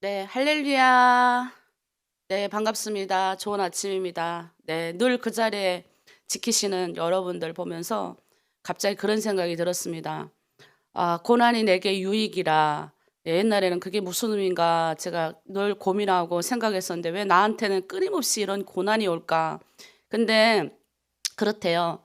네, 할렐루야. 네, 반갑습니다. 좋은 아침입니다. 네, 늘 그 자리에 지키시는 여러분들 보면서 갑자기 그런 생각이 들었습니다. 아, 고난이 내게 유익이라. 예, 옛날에는 그게 무슨 의미인가 제가 늘 고민하고 생각했었는데 왜 나한테는 끊임없이 이런 고난이 올까? 근데 그렇대요.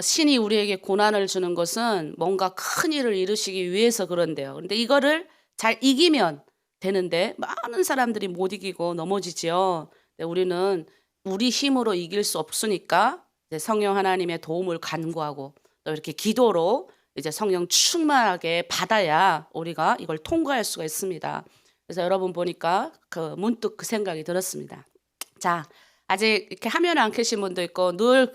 신이 우리에게 고난을 주는 것은 뭔가 큰 일을 이루시기 위해서 그런데요. 근데 이거를 잘 이기면 되는데 많은 사람들이 못 이기고 넘어지지요. 근데 우리는 우리 힘으로 이길 수 없으니까 이제 성령 하나님의 도움을 간구하고 또 이렇게 기도로 이제 성령 충만하게 받아야 우리가 이걸 통과할 수가 있습니다. 그래서 여러분 보니까 문득 그 생각이 들었습니다. 자, 아직 이렇게 화면을 안 켜신 분도 있고 늘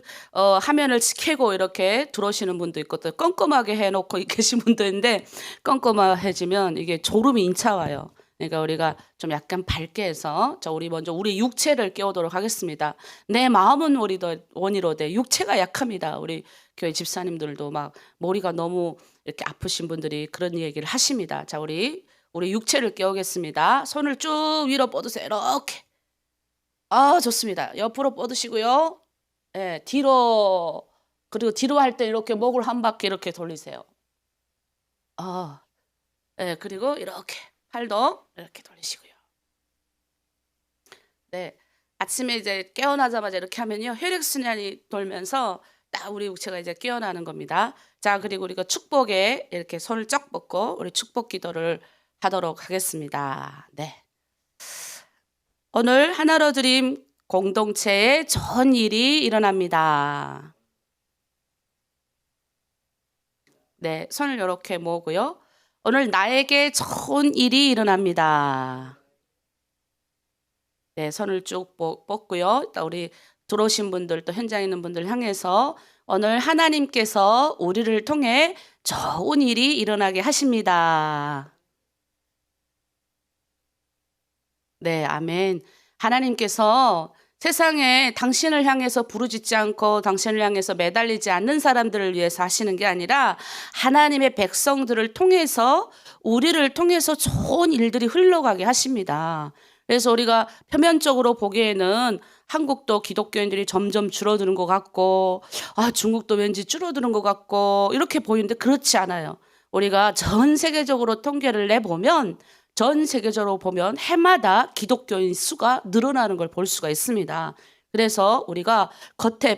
화면을 켜고 이렇게 들어오시는 분도 있고 또 껌껌하게 해놓고 계신 분도 있는데 껌껌해지면 이게 졸음이 인차와요. 그러니까 우리가 좀 약간 밝게 해서 우리 먼저 우리 육체를 깨우도록 하겠습니다. 내 마음은 원이로되 육체가 약합니다. 우리 교회 집사님들도 막 머리가 너무 이렇게 아프신 분들이 그런 얘기를 하십니다. 자, 우리 육체를 깨우겠습니다. 손을 쭉 위로 뻗으세요. 이렇게. 아, 좋습니다. 옆으로 뻗으시고요. 예, 뒤로, 그리고 뒤로 할 때 이렇게 목을 한 바퀴 이렇게 돌리세요. 예, 그리고 이렇게 팔도 이렇게 돌리시고요. 네, 아침에 이제 깨어나자마자 이렇게 하면요, 혈액순환이 돌면서 딱 우리 육체가 이제 깨어나는 겁니다. 자, 그리고 우리가 축복에 이렇게 손을 쩍 뻗고 우리 축복 기도를 하도록 하겠습니다. 네. 오늘 하나로 드림 공동체에 좋은 일이 일어납니다. 네, 손을 이렇게 모으고요. 오늘 나에게 좋은 일이 일어납니다. 네, 손을 쭉 뻗고요. 우리 들어오신 분들 또 현장에 있는 분들 향해서 오늘 하나님께서 우리를 통해 좋은 일이 일어나게 하십니다. 네, 아멘. 하나님께서 세상에 당신을 향해서 부르짖지 않고 당신을 향해서 매달리지 않는 사람들을 위해서 하시는 게 아니라 하나님의 백성들을 통해서 우리를 통해서 좋은 일들이 흘러가게 하십니다. 그래서 우리가 표면적으로 보기에는 한국도 기독교인들이 점점 줄어드는 것 같고 중국도 왠지 줄어드는 것 같고 이렇게 보이는데 그렇지 않아요. 우리가 전 세계적으로 통계를 내보면 전 세계적으로 보면 해마다 기독교인 수가 늘어나는 걸 볼 수가 있습니다. 그래서 우리가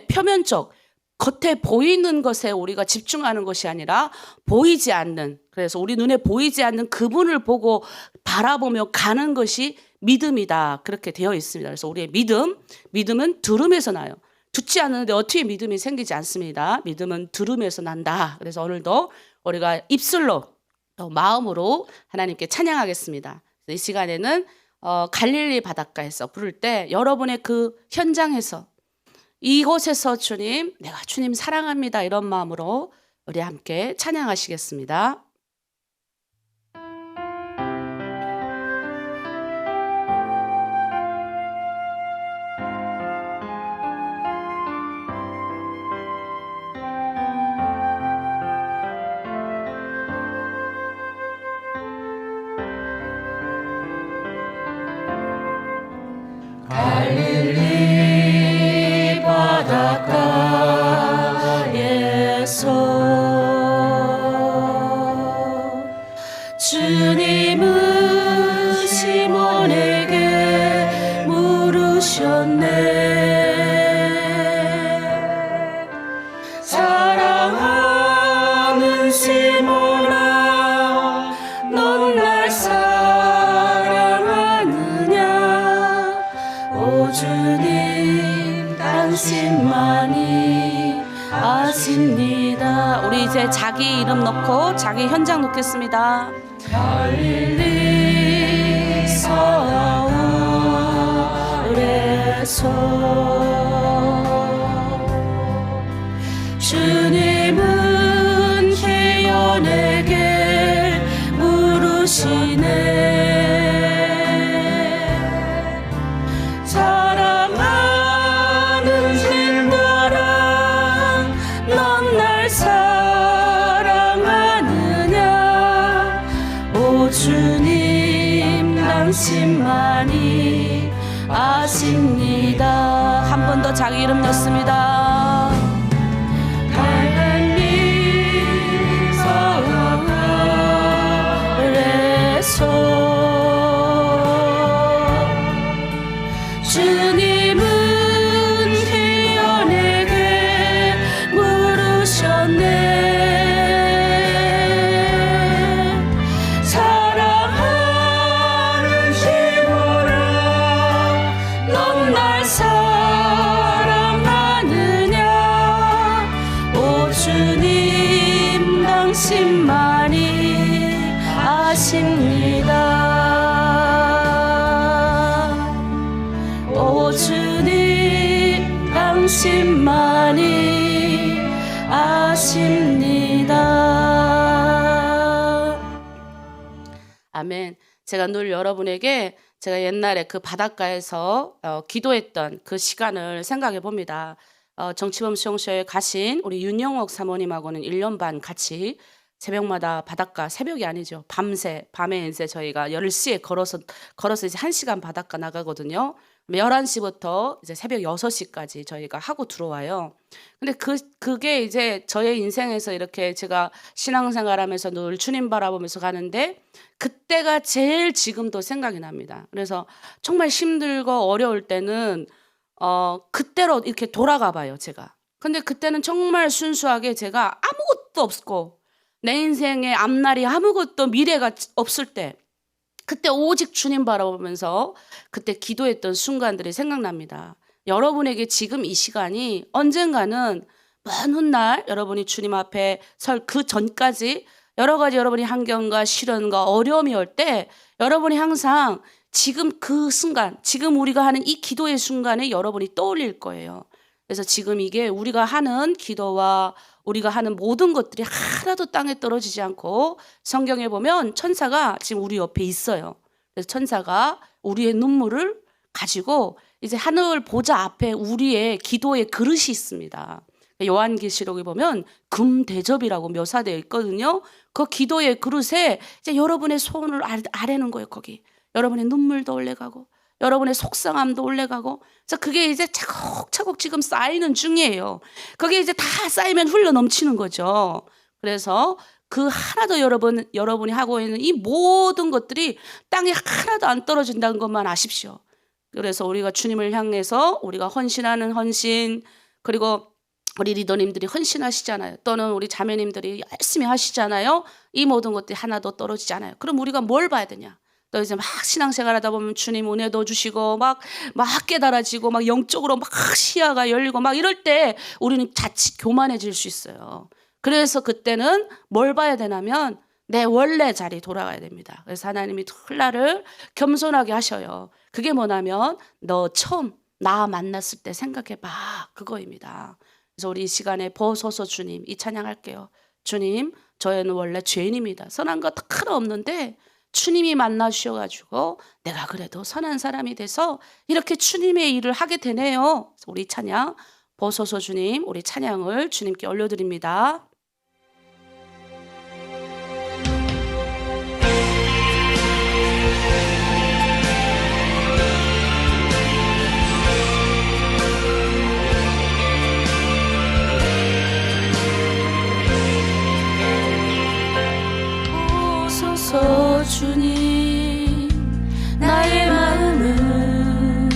표면적, 겉에 보이는 것에 우리가 집중하는 것이 아니라 보이지 않는, 그래서 우리 눈에 보이지 않는 그분을 보고 바라보며 가는 것이 믿음이다. 그렇게 되어 있습니다. 그래서 우리의 믿음은 들음에서 나요. 듣지 않는데 어떻게 믿음이 생기지 않습니다. 믿음은 들음에서 난다. 그래서 오늘도 우리가 입술로 또 마음으로 하나님께 찬양하겠습니다. 이 시간에는 갈릴리 바닷가에서 부를 때 여러분의 그 현장에서 이곳에서 주님, 내가 주님 사랑합니다. 이런 마음으로 우리 함께 찬양하시겠습니다. 갈릴리 바닷가에서 주님은 시몬에게 물으셨네. 사랑하는 시몬아, 넌 날 사랑하느냐? 오 주님, 당신만이 아십니다. 우리 이제 자기 이름 넣고 자기 현장 놓겠습니다. 갈릴리 서울에서 주님은 희연에게 물으시네. 사랑하는 신들아, 넌 날 사랑하느냐? 오 주님, 당신만이 아십니다. 한 번 더 자기 이름 넣습니다. 하나님 아래서 주님은 희연에게 물으셨네. 사랑하는 시모라 넌 날 사랑하느냐. 오 주님 당신만이 아십니다. 오 주님 당신만이 아십니다. 아멘. 제가 늘 여러분에게 제가 옛날에 그 바닷가에서 기도했던 그 시간을 생각해 봅니다. 정치범 수용소에 가신 우리 윤영옥 사모님하고는 1년 반 같이 새벽마다 바닷가, 새벽이 아니죠. 밤에 이제 저희가 10시에 걸어서 이제 1시간 바닷가 나가거든요. 11시부터 이제 새벽 6시까지 저희가 하고 들어와요. 근데 그게 이제 저의 인생에서 이렇게 제가 신앙생활 하면서 늘 주님 바라보면서 가는데 그때가 제일 지금도 생각이 납니다. 그래서 정말 힘들고 어려울 때는 그때로 이렇게 돌아가 봐요, 제가. 근데 그때는 정말 순수하게 제가 아무것도 없고 내 인생의 앞날이 아무것도 미래가 없을 때 그때 오직 주님 바라보면서 그때 기도했던 순간들이 생각납니다. 여러분에게 지금 이 시간이 언젠가는 먼 훗날 여러분이 주님 앞에 설 그 전까지 여러 가지 여러분이 환경과 시련과 어려움이 올 때 여러분이 항상 지금 그 순간, 지금 우리가 하는 이 기도의 순간에 여러분이 떠올릴 거예요. 그래서 지금 이게 우리가 하는 기도와 우리가 하는 모든 것들이 하나도 땅에 떨어지지 않고 성경에 보면 천사가 지금 우리 옆에 있어요. 그래서 천사가 우리의 눈물을 가지고 이제 하늘 보좌 앞에 우리의 기도의 그릇이 있습니다. 요한계시록에 보면 금 대접이라고 묘사되어 있거든요. 그 기도의 그릇에 이제 여러분의 소원을 아뢰는 거예요. 거기 여러분의 눈물도 올라가고 여러분의 속상함도 올라가고, 그래서 그게 이제 차곡차곡 지금 쌓이는 중이에요. 그게 이제 다 쌓이면 흘러 넘치는 거죠. 그래서 그 하나도 여러분이 하고 있는 이 모든 것들이 땅에 하나도 안 떨어진다는 것만 아십시오. 그래서 우리가 주님을 향해서 우리가 헌신하는 헌신, 그리고 우리 리더님들이 헌신하시잖아요. 또는 우리 자매님들이 열심히 하시잖아요. 이 모든 것들이 하나도 떨어지지 않아요. 그럼 우리가 뭘 봐야 되냐? 또 이제 막 신앙생활 하다 보면 주님 은혜도 주시고 막 깨달아지고 막 영적으로 막 시야가 열리고 막 이럴 때 우리는 자칫 교만해질 수 있어요. 그래서 그때는 뭘 봐야 되냐면 내 원래 자리 돌아가야 됩니다. 그래서 하나님이 늘 나를 겸손하게 하셔요. 그게 뭐냐면 너 처음 나 만났을 때 생각해봐, 그거입니다. 그래서 우리 이 시간에 보소서 주님, 이 찬양할게요. 주님, 저희는 원래 죄인입니다. 선한 거 하나 없는데 주님이 만나 주셔가지고 내가 그래도 선한 사람이 돼서 이렇게 주님의 일을 하게 되네요. 우리 찬양 보소서 주님, 우리 찬양을 주님께 올려드립니다. 보소서 주님, 나의 마음은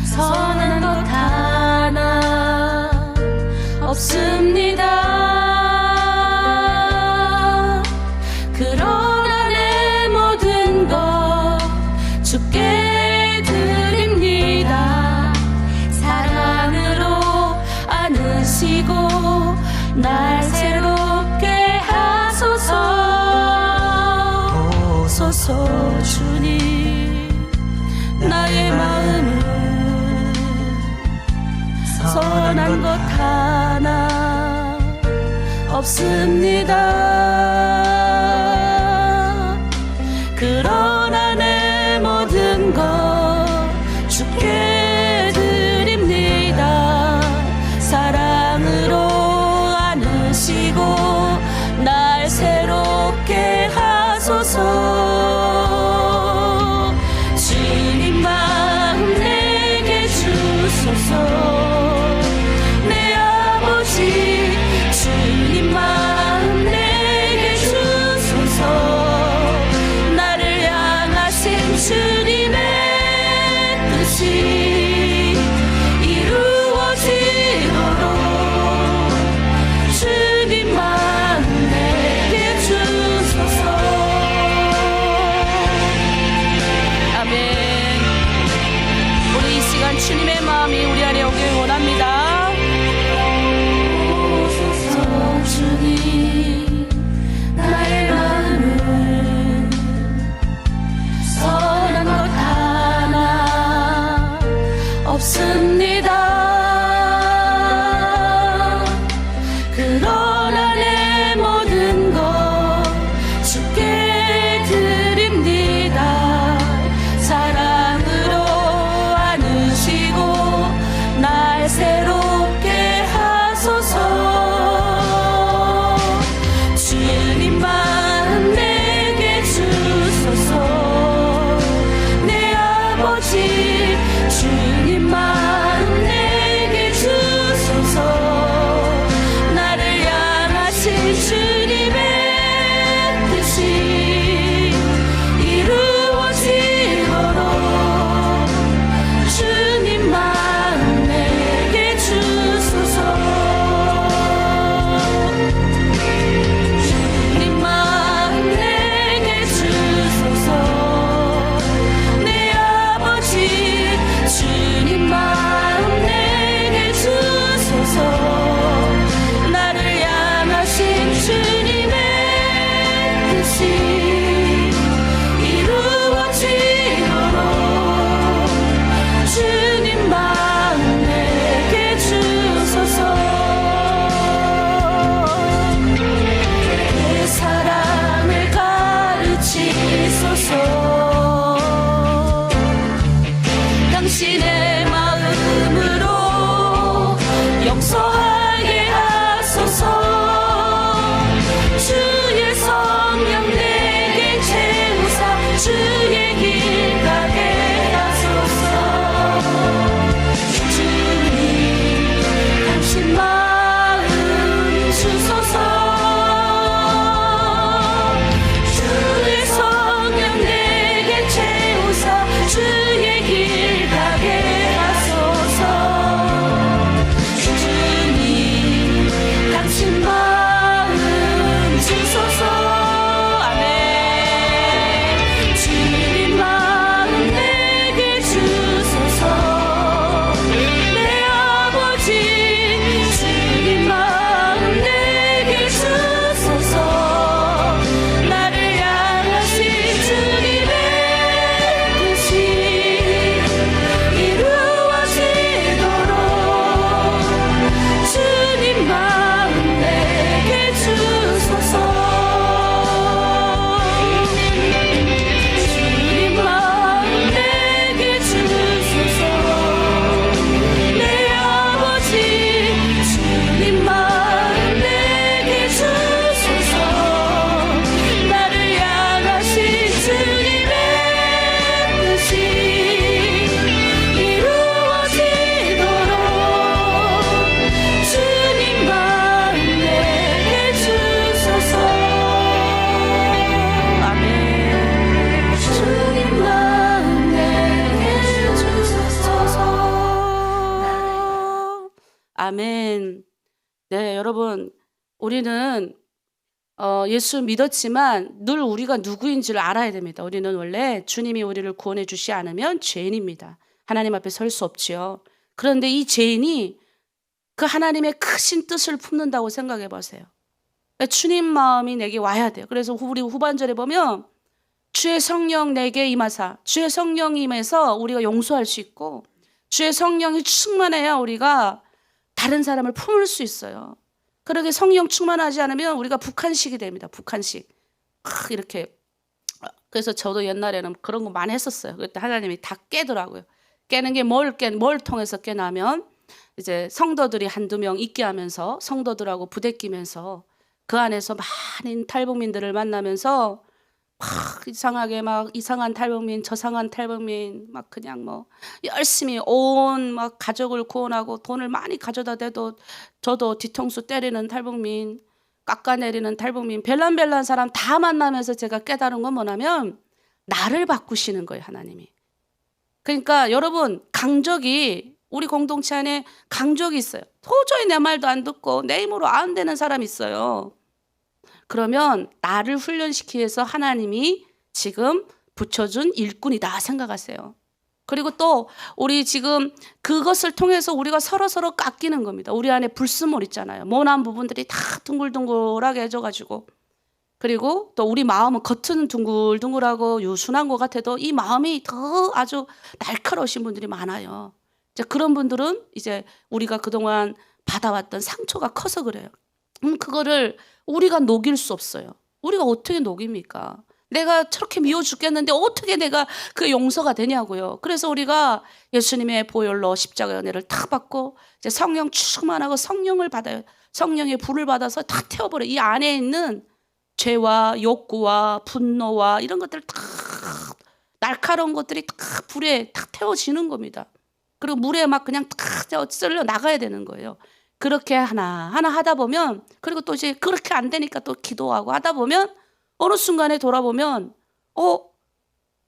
선한 것 하나 없습니다. 그러나 내 모든 것 주께 드립니다. 사랑으로 안으시고 날 새롭게 하소서. 보소서 주님, 나의 마음은 선한 것 하나 없습니다. 그러나 내 모든 것 주께 드립니다. 사랑으로 안으시고 날 새롭게 하소서. 주소서. 당신의 마음으로 용서하게 하소서. 주의 성령 내게 채우사 주의 길 가게 하소서. 주님 당신 마음 주소서. 주의 성령 내게 채우사 주의 길 가게 하소서. 주님 당신 마음 주소서. 아멘. 주님 마음 내게 주소서. 내 아버지 주님 마음 내게 주소서. 나를 향하신 주님의 뜻이 이루어지도록 주님 마음 내게 주소서. 주님 마음 내게 주소서. 내 아버지 주님 마음 내게 주소서. 나를 향하신 주님의 뜻이 이루어지도록 주님 마음 내게 주소서. 아멘. 주님 마음 내게 주소서. 아멘. 네, 여러분, 우리는 예수 믿었지만 늘 우리가 누구인지를 알아야 됩니다. 우리는 원래 주님이 우리를 구원해 주시 않으면 죄인입니다. 하나님 앞에 설 수 없지요. 그런데 이 죄인이 그 하나님의 크신 뜻을 품는다고 생각해 보세요. 주님 마음이 내게 와야 돼요. 그래서 우리 후반절에 보면 주의 성령 내게 임하사, 주의 성령이 임해서 우리가 용서할 수 있고 주의 성령이 충만해야 우리가 다른 사람을 품을 수 있어요. 그렇게 성령 충만하지 않으면 우리가 북한식이 됩니다. 북한식. 이렇게. 그래서 저도 옛날에는 그런 거 많이 했었어요. 그때 하나님이 다 깨더라고요. 깨는 게 뭘 통해서 깨냐면 이제 성도들이 한두 명 있게 하면서 성도들하고 부대끼면서 그 안에서 많은 탈북민들을 만나면서 막 이상하게 막 이상한 탈북민, 저상한 탈북민 막 그냥 뭐 열심히 온 막 가족을 구원하고 돈을 많이 가져다 대도 저도 뒤통수 때리는 탈북민, 깎아내리는 탈북민, 별난별난 사람 다 만나면서 제가 깨달은 건 뭐냐면 나를 바꾸시는 거예요, 하나님이. 그러니까 여러분, 강적이 우리 공동체 안에 강적이 있어요. 도저히 내 말도 안 듣고 내 힘으로 안 되는 사람이 있어요. 그러면 나를 훈련시키기 위해서 하나님이 지금 붙여준 일꾼이다 생각하세요. 그리고 또 우리 지금 그것을 통해서 우리가 서로 깎이는 겁니다. 우리 안에 불순물 있잖아요. 모난 부분들이 다 둥글둥글하게 해져가지고. 그리고 또 우리 마음은 겉은 둥글둥글하고 유순한 것 같아도 이 마음이 더 아주 날카로우신 분들이 많아요. 이제 그런 분들은 이제 우리가 그동안 받아왔던 상처가 커서 그래요. 그거를 우리가 녹일 수 없어요. 우리가 어떻게 녹입니까? 내가 저렇게 미워 죽겠는데 어떻게 내가 그 용서가 되냐고요. 그래서 우리가 예수님의 보혈로 십자가 은혜를 탁 받고 이제 성령 충만하고 성령을 받아요. 성령의 불을 받아서 다 태워버려요. 이 안에 있는 죄와 욕구와 분노와 이런 것들 다 날카로운 것들이 다 불에 탁 태워지는 겁니다. 그리고 물에 막 그냥 탁 쓸려 나가야 되는 거예요. 그렇게 하나하나 하다 보면, 그리고 또 이제 그렇게 안 되니까 또 기도하고 하다 보면 어느 순간에 돌아보면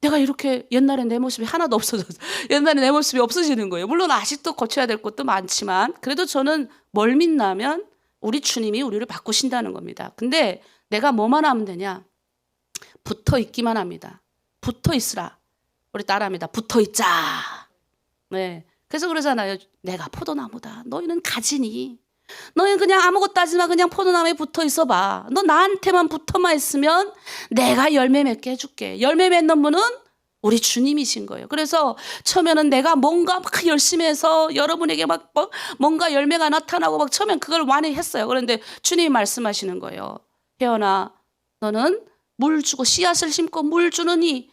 내가 이렇게 옛날에 내 모습이 하나도 없어졌어. 옛날에 내 모습이 없어지는 거예요. 물론 아직도 고쳐야 될 것도 많지만 그래도 저는 뭘 믿냐면 우리 주님이 우리를 바꾸신다는 겁니다. 근데 내가 뭐만 하면 되냐? 붙어 있기만 합니다. 붙어 있으라. 우리 따라합니다. 붙어 있자. 네. 그래서 그러잖아요. 내가 포도나무다. 너희는 가지니. 너희는 그냥 아무것도 하지 마. 그냥 포도나무에 붙어 있어봐. 너 나한테만 붙어만 있으면 내가 열매 맺게 해줄게. 열매 맺는 분은 우리 주님이신 거예요. 그래서 처음에는 내가 뭔가 막 열심히 해서 여러분에게 막 뭔가 열매가 나타나고 막 처음엔 그걸 많이 했어요. 그런데 주님이 말씀하시는 거예요. 혜연아, 너는 물 주고 씨앗을 심고 물 주느니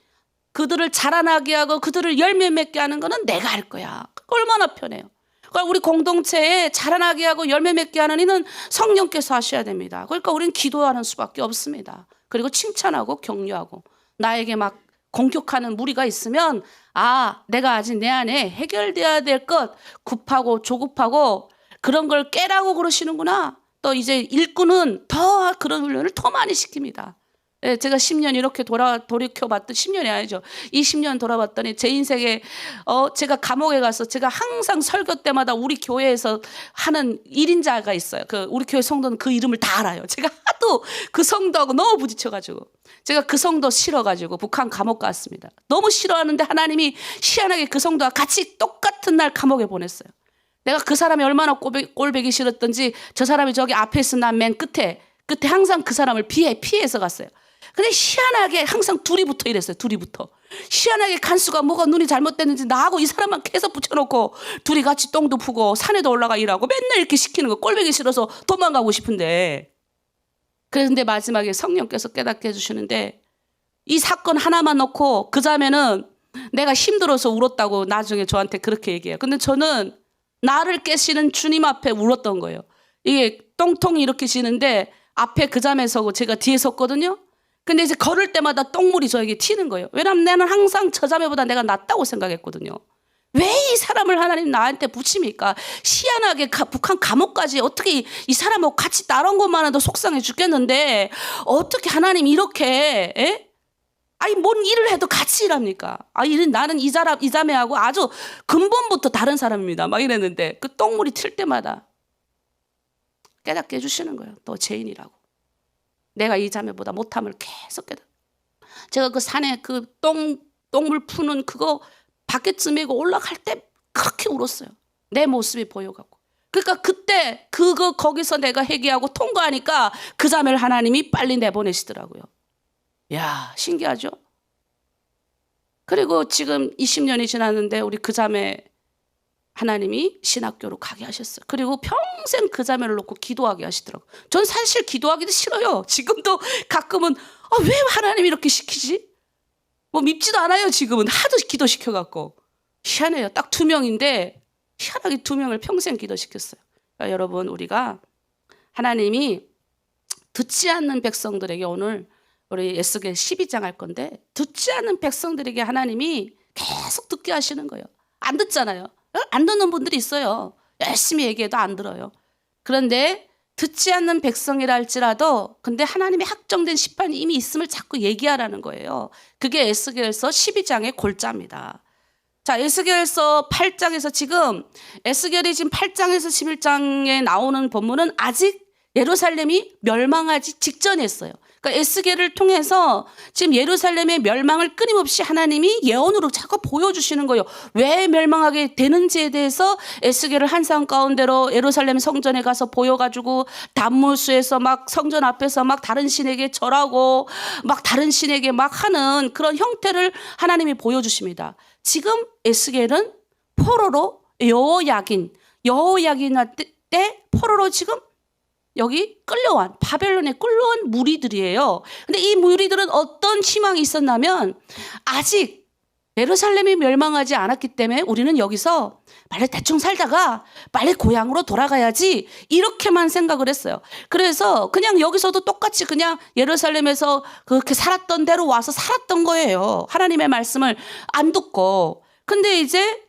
그들을 자라나게 하고 그들을 열매 맺게 하는 거는 내가 할 거야. 얼마나 편해요. 그러니까 우리 공동체에 자라나게 하고 열매 맺게 하는 이는 성령께서 하셔야 됩니다. 그러니까 우리는 기도하는 수밖에 없습니다. 그리고 칭찬하고 격려하고 나에게 막 공격하는 무리가 있으면 내가 아직 내 안에 해결돼야 될 것 급하고 조급하고 그런 걸 깨라고 그러시는구나. 또 이제 일꾼은 더 그런 훈련을 더 많이 시킵니다. 예, 제가 10년 이렇게 돌이켜봤더니 10년이 아니죠. 20년 돌아봤더니 제 인생에 제가 감옥에 가서 제가 항상 설교 때마다 우리 교회에서 하는 1인자가 있어요. 우리 교회 성도는 그 이름을 다 알아요. 제가 하도 그 성도하고 너무 부딪혀가지고 제가 그 성도 싫어가지고 북한 감옥 갔습니다. 너무 싫어하는데 하나님이 희한하게 그 성도와 같이 똑같은 날 감옥에 보냈어요. 내가 그 사람이 얼마나 꼴보기 싫었던지 저 사람이 저기 앞에 있으면 난 맨 끝에 항상 그 사람을 피해서 갔어요. 근데 희한하게 항상 둘이 붙어 이랬어요. 둘이 붙어. 희한하게 간수가 뭐가 눈이 잘못됐는지 나하고 이 사람만 계속 붙여놓고 둘이 같이 똥도 푸고 산에도 올라가 일하고 맨날 이렇게 시키는 거 꼴보기 싫어서 도망가고 싶은데 그런데 마지막에 성령께서 깨닫게 해주시는데 이 사건 하나만 놓고 그 자매는 내가 힘들어서 울었다고 나중에 저한테 그렇게 얘기해요. 근데 저는 나를 깨시는 주님 앞에 울었던 거예요. 이게 똥통이 이렇게 지는데 앞에 그 자매 서고 제가 뒤에 섰거든요. 근데 이제 걸을 때마다 똥물이 저에게 튀는 거예요. 왜냐하면 나는 항상 저 자매보다 내가 낫다고 생각했거든요. 왜 이 사람을 하나님 나한테 붙입니까? 희한하게 북한 감옥까지 어떻게 이 사람하고 같이 따라온 것만 해도 속상해 죽겠는데 어떻게 하나님 이렇게 뭔 일을 해도 같이 일합니까? 나는 이 자매하고 아주 근본부터 다른 사람입니다. 막 이랬는데 그 똥물이 튈 때마다 깨닫게 해주시는 거예요. 너 죄인이라고. 내가 이 자매보다 못함을 계속 깨닫. 제가 그 산에 그 똥물 푸는 그거 바켓쯤이고 올라갈 때 그렇게 울었어요. 내 모습이 보여갖고. 그러니까 그때 거기서 내가 회개하고 통과하니까 그 자매를 하나님이 빨리 내보내시더라고요. 야, 신기하죠? 그리고 지금 20년이 지났는데 우리 그 자매 하나님이 신학교로 가게 하셨어요. 그리고 평생 그 자매를 놓고 기도하게 하시더라고요. 전 사실 기도하기도 싫어요. 지금도 가끔은 왜 하나님이 이렇게 시키지? 뭐 밉지도 않아요. 지금은 하도 기도시켜갖고. 희한해요. 딱 2명인데 희한하게 2명을 평생 기도시켰어요. 그러니까 여러분 우리가 하나님이 듣지 않는 백성들에게 오늘 우리 에스겔 12장 할 건데 듣지 않는 백성들에게 하나님이 계속 듣게 하시는 거예요. 안 듣잖아요. 안 듣는 분들이 있어요. 열심히 얘기해도 안 들어요. 그런데 듣지 않는 백성이라 할지라도 근데 하나님의 확정된 심판이 이미 있음을 자꾸 얘기하라는 거예요. 그게 에스겔서 12장의 골자입니다. 자, 에스겔서 8장에서 지금 에스겔이 지금 8장에서 11장에 나오는 본문은 아직 예루살렘이 멸망하기 직전이었어요. 그러니까 에스겔을 통해서 지금 예루살렘의 멸망을 끊임없이 하나님이 예언으로 자꾸 보여주시는 거예요. 왜 멸망하게 되는지에 대해서 에스겔을 한상 가운데로 예루살렘 성전에 가서 보여가지고 단무수에서 막 성전 앞에서 막 다른 신에게 절하고 막 다른 신에게 막 하는 그런 형태를 하나님이 보여주십니다. 지금 에스겔은 포로로 여호야긴 때 포로로 지금 여기 끌려온 바벨론에 끌려온 무리들이에요. 근데 이 무리들은 어떤 희망이 있었냐면 아직 예루살렘이 멸망하지 않았기 때문에 우리는 여기서 빨리 대충 살다가 빨리 고향으로 돌아가야지 이렇게만 생각을 했어요. 그래서 그냥 여기서도 똑같이 그냥 예루살렘에서 그렇게 살았던 대로 와서 살았던 거예요. 하나님의 말씀을 안 듣고. 근데 이제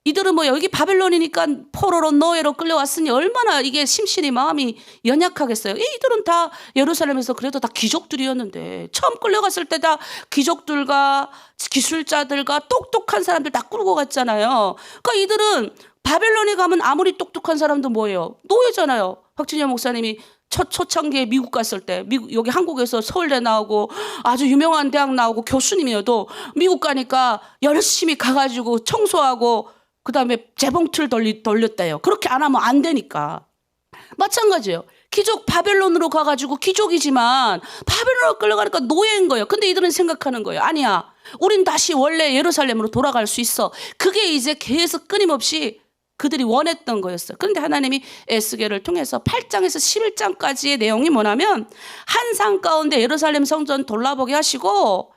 이들은 뭐 여기 바벨론이니까 포로로 노예로 끌려왔으니 얼마나 이게 심신이 마음이 연약하겠어요. 이들은 다 예루살렘에서 그래도 다 귀족들이었는데 처음 끌려갔을 때 다 귀족들과 기술자들과 똑똑한 사람들 다 끌고 갔잖아요. 그러니까 이들은 바벨론에 가면 아무리 똑똑한 사람도 뭐예요? 노예잖아요. 박진영 목사님이 초창기에 미국 갔을 때 여기 한국에서 서울대 나오고 아주 유명한 대학 나오고 교수님이어도 미국 가니까 열심히 가가지고 청소하고 그다음에 재봉틀 돌렸대요. 그렇게 안 하면 안 되니까. 마찬가지예요. 귀족 바벨론으로 가가지고 귀족이지만 바벨론으로 끌려가니까 노예인 거예요. 근데 이들은 생각하는 거예요. 아니야. 우린 다시 원래 예루살렘으로 돌아갈 수 있어. 그게 이제 계속 끊임없이 그들이 원했던 거였어요. 그런데 하나님이 에스겔을 통해서 8장에서 11장까지의 내용이 뭐냐면 한상 가운데 예루살렘 성전 돌아보게 하시고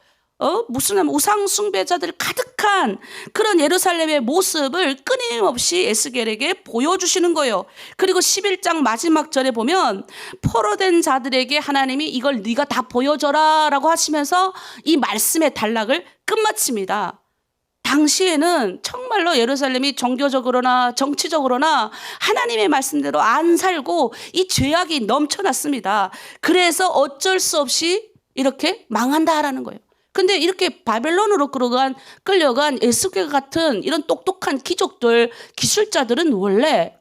무슨 우상 숭배자들 가득한 그런 예루살렘의 모습을 끊임없이 에스겔에게 보여주시는 거예요. 그리고 11장 마지막 절에 보면 포로된 자들에게 하나님이 이걸 네가 다 보여줘라 라고 하시면서 이 말씀의 단락을 끝마칩니다. 당시에는 정말로 예루살렘이 종교적으로나 정치적으로나 하나님의 말씀대로 안 살고 이 죄악이 넘쳐났습니다. 그래서 어쩔 수 없이 이렇게 망한다라는 거예요. 근데 이렇게 바벨론으로 끌려간 에스겔 같은 이런 똑똑한 귀족들, 기술자들은 원래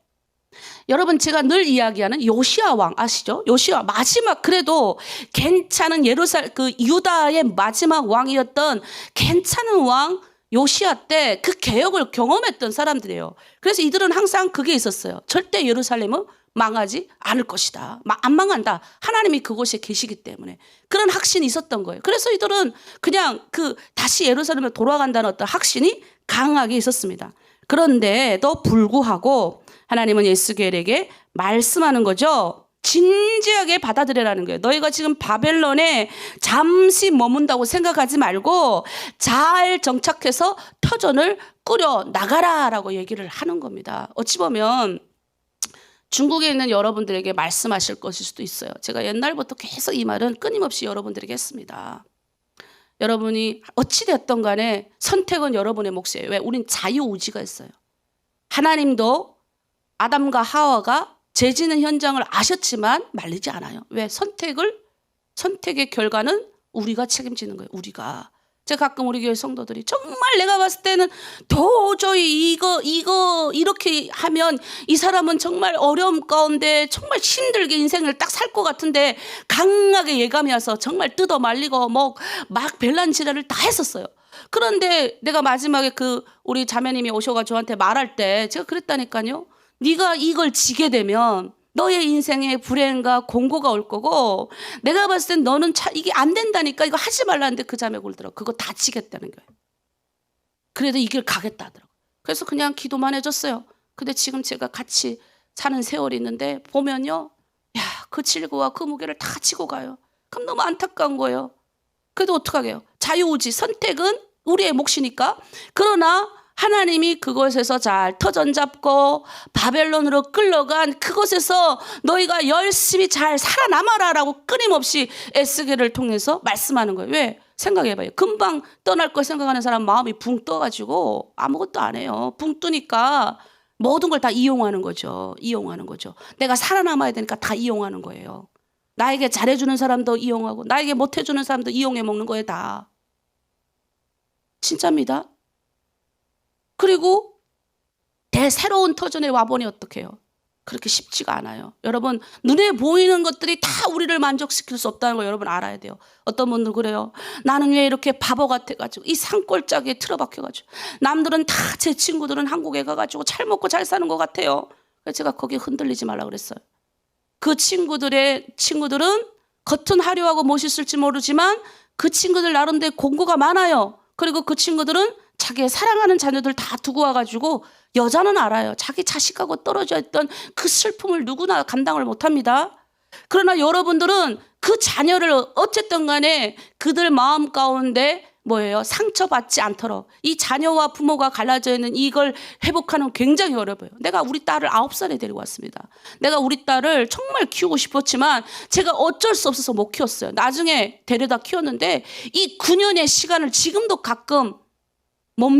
여러분 제가 늘 이야기하는 요시야 왕 아시죠? 요시야 마지막 그래도 괜찮은 유다의 마지막 왕이었던 괜찮은 왕 요시야 때 그 개혁을 경험했던 사람들이에요. 그래서 이들은 항상 그게 있었어요. 절대 예루살렘은 망하지 않을 것이다. 안 망한다. 하나님이 그곳에 계시기 때문에. 그런 확신이 있었던 거예요. 그래서 이들은 그냥 다시 예루살렘에 돌아간다는 어떤 확신이 강하게 있었습니다. 그런데도 불구하고 하나님은 에스겔에게 말씀하는 거죠. 진지하게 받아들여라는 거예요. 너희가 지금 바벨론에 잠시 머문다고 생각하지 말고 잘 정착해서 터전을 꾸려 나가라라고 얘기를 하는 겁니다. 어찌 보면 중국에 있는 여러분들에게 말씀하실 것일 수도 있어요. 제가 옛날부터 계속 이 말은 끊임없이 여러분들에게 했습니다. 여러분이 어찌됐든 간에 선택은 여러분의 몫이에요. 왜? 우린 자유의지가 있어요. 하나님도 아담과 하와가 죄 지는 현장을 아셨지만 말리지 않아요. 왜? 선택의 결과는 우리가 책임지는 거예요. 우리가. 제가 가끔 우리 교회 성도들이 정말 내가 봤을 때는 도저히 이거 이렇게 하면 이 사람은 정말 어려움 가운데 정말 힘들게 인생을 딱 살 것 같은데 강하게 예감이 와서 정말 뜯어 말리고 막 별난 지랄을 다 했었어요. 그런데 내가 마지막에 우리 자매님이 오셔가 저한테 말할 때 제가 그랬다니까요. 네가 이걸 지게 되면 너의 인생에 불행과 공고가 올 거고 내가 봤을 땐 너는 이게 안 된다니까 이거 하지 말라는데 그 자매 굴더라고. 그거 다 지겠다는 거예요. 그래도 이 길 가겠다 하더라고. 그래서 그냥 기도만 해줬어요. 근데 지금 제가 같이 사는 세월이 있는데 보면요. 그 질고와 그 무게를 다 지고 가요. 그럼 너무 안타까운 거예요. 그래도 어떡하게요. 자유의지 선택은 우리의 몫이니까. 그러나 하나님이 그곳에서 잘 터전 잡고 바벨론으로 끌려간 그곳에서 너희가 열심히 잘 살아남아라라고 끊임없이 에스겔을 통해서 말씀하는 거예요. 왜? 생각해봐요. 금방 떠날 거 생각하는 사람 마음이 붕 떠가지고 아무것도 안 해요. 붕 뜨니까 모든 걸 다 이용하는 거죠. 내가 살아남아야 되니까 다 이용하는 거예요. 나에게 잘해주는 사람도 이용하고 나에게 못해주는 사람도 이용해 먹는 거예요. 다. 진짜입니다. 그리고 새로운 터전에 와보니 어떡해요? 그렇게 쉽지가 않아요. 여러분 눈에 보이는 것들이 다 우리를 만족시킬 수 없다는 거 여러분 알아야 돼요. 어떤 분들 그래요. 나는 왜 이렇게 바보 같아가지고 이 산골짜기에 틀어박혀가지고 남들은 다 제 친구들은 한국에 가가지고 잘 먹고 잘 사는 것 같아요. 그래서 제가 거기 흔들리지 말라 그랬어요. 그 친구들은 겉은 화려하고 멋있을지 모르지만 그 친구들 나름대로 공고가 많아요. 그리고 그 친구들은 자기의 사랑하는 자녀들 다 두고 와가지고 여자는 알아요. 자기 자식하고 떨어져 있던 그 슬픔을 누구나 감당을 못합니다. 그러나 여러분들은 그 자녀를 어쨌든 간에 그들 마음 가운데 상처받지 않도록 이 자녀와 부모가 갈라져 있는 이걸 회복하는 굉장히 어려워요. 내가 우리 딸을 9살에 데리고 왔습니다. 내가 우리 딸을 정말 키우고 싶었지만 제가 어쩔 수 없어서 못 키웠어요. 나중에 데려다 키웠는데 이 9년의 시간을 지금도 가끔 못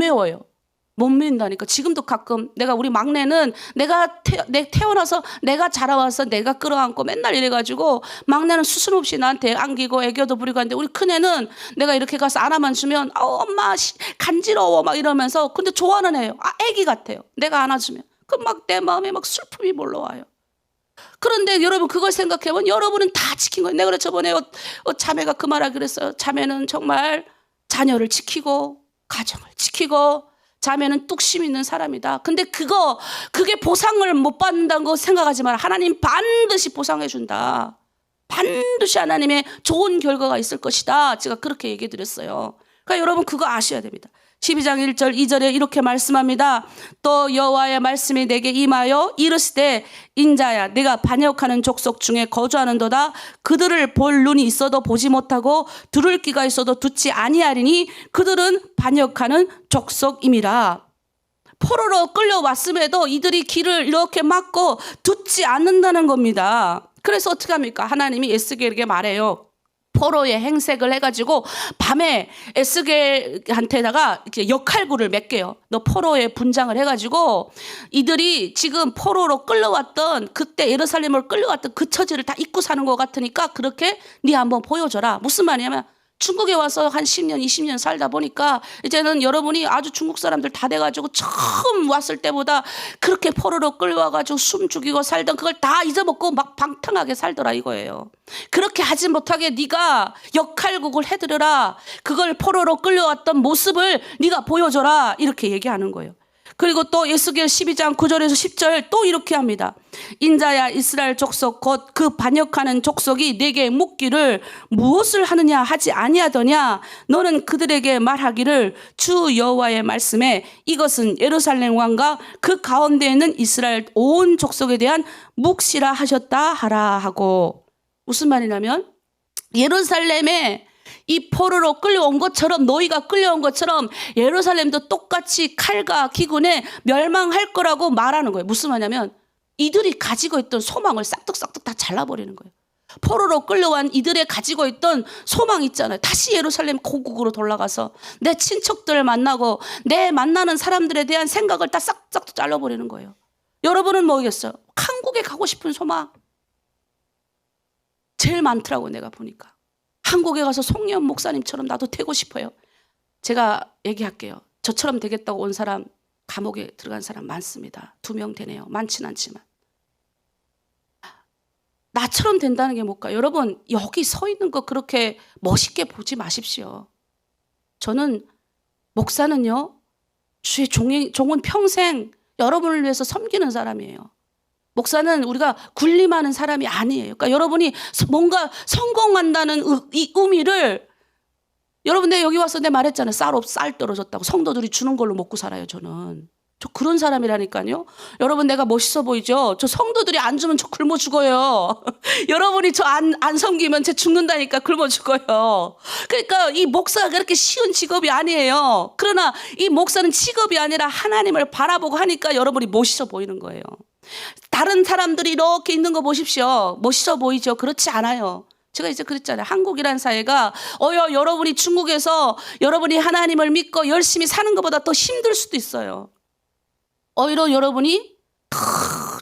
메운다니까. 지금도 가끔 우리 막내는 내가 태어나서 내가 자라와서 내가 끌어안고 맨날 이래가지고 막내는 수순 없이 나한테 안기고 애교도 부리고 하는데 우리 큰애는 내가 이렇게 가서 안아만 주면 엄마 간지러워 막 이러면서 근데 좋아는 해요. 애기 같아요. 내가 안아주면. 내 마음에 슬픔이 몰려와요. 그런데 여러분 그걸 생각해보면 여러분은 다 지킨 거예요. 내가 저번에 자매가 그 말을 그랬어요. 자매는 정말 자녀를 지키고 가정을 지키고 자매는 뚝심 있는 사람이다. 근데 그게 보상을 못 받는다는 거 생각하지 마라. 하나님 반드시 보상해 준다. 반드시 하나님의 좋은 결과가 있을 것이다. 제가 그렇게 얘기해 드렸어요. 그러니까 여러분 그거 아셔야 됩니다. 12장 1절 2절에 이렇게 말씀합니다. 또 여호와의 말씀이 내게 임하여 이르시되 인자야 내가 반역하는 족속 중에 거주하는도다. 그들을 볼 눈이 있어도 보지 못하고 들을 귀가 있어도 듣지 아니하리니 그들은 반역하는 족속임이라. 포로로 끌려왔음에도 이들이 귀를 이렇게 막고 듣지 않는다는 겁니다. 그래서 어떻게 합니까? 하나님이 에스겔에게 말해요. 포로의 행색을 해가지고 밤에 에스겔한테다가 이렇게 역할구를 맡겨요. 너 포로의 분장을 해가지고 이들이 지금 포로로 끌려왔던 그때 예루살렘을 끌려왔던 그 처지를 다 잊고 사는 것 같으니까 그렇게 네 한번 보여줘라. 무슨 말이냐면 중국에 와서 한 10년, 20년 살다 보니까 이제는 여러분이 아주 중국 사람들 다 돼가지고 처음 왔을 때보다 그렇게 포로로 끌려와가지고 숨 죽이고 살던 그걸 다 잊어먹고 막 방탕하게 살더라 이거예요. 그렇게 하지 못하게 네가 역할극을 해드려라. 그걸 포로로 끌려왔던 모습을 네가 보여줘라. 이렇게 얘기하는 거예요. 그리고 또 에스겔 12장 9절에서 10절 또 이렇게 합니다. 인자야 이스라엘 족속 곧 그 반역하는 족속이 내게 묻기를 무엇을 하느냐 하지 아니하더냐. 너는 그들에게 말하기를 주 여호와의 말씀에 이것은 예루살렘 왕과 그 가운데 있는 이스라엘 온 족속에 대한 묵시라 하셨다 하라 하고. 무슨 말이냐면 예루살렘에 이 포로로 끌려온 것처럼 너희가 끌려온 것처럼 예루살렘도 똑같이 칼과 기근에 멸망할 거라고 말하는 거예요. 무슨 말이냐면 이들이 가지고 있던 소망을 싹둑싹둑 다 잘라버리는 거예요. 포로로 끌려온 이들의 가지고 있던 소망 있잖아요. 다시 예루살렘 고국으로 돌아가서 내 친척들 만나고 내 만나는 사람들에 대한 생각을 다 싹싹 잘라버리는 거예요. 여러분은 뭐겠어요? 한국에 가고 싶은 소망 제일 많더라고 내가 보니까. 한국에 가서 송년 목사님처럼 나도 되고 싶어요. 제가 얘기할게요. 저처럼 되겠다고 온 사람 감옥에 들어간 사람 많습니다. 2명 되네요. 많진 않지만. 나처럼 된다는 게 뭘까요? 여러분 여기 서 있는 거 그렇게 멋있게 보지 마십시오. 저는 목사는요. 주의 종은 평생 여러분을 위해서 섬기는 사람이에요. 목사는 우리가 군림하는 사람이 아니에요. 그러니까 여러분이 뭔가 성공한다는 이 의미를 여러분 내가 여기 와서 내가 말했잖아요. 쌀 떨어졌다고. 성도들이 주는 걸로 먹고 살아요. 저는. 저 그런 사람이라니까요. 여러분 내가 멋있어 보이죠? 저 성도들이 안 주면 저 굶어 죽어요. 여러분이 저 안 섬기면 제 죽는다니까 굶어 죽어요. 그러니까 이 목사가 그렇게 쉬운 직업이 아니에요. 그러나 이 목사는 직업이 아니라 하나님을 바라보고 하니까 여러분이 멋있어 보이는 거예요. 다른 사람들이 이렇게 있는 거 보십시오. 멋있어 보이죠? 그렇지 않아요. 제가 이제 그랬잖아요. 한국이라는 사회가 여러분이 중국에서 여러분이 하나님을 믿고 열심히 사는 것보다 더 힘들 수도 있어요. 오히려 여러분이 더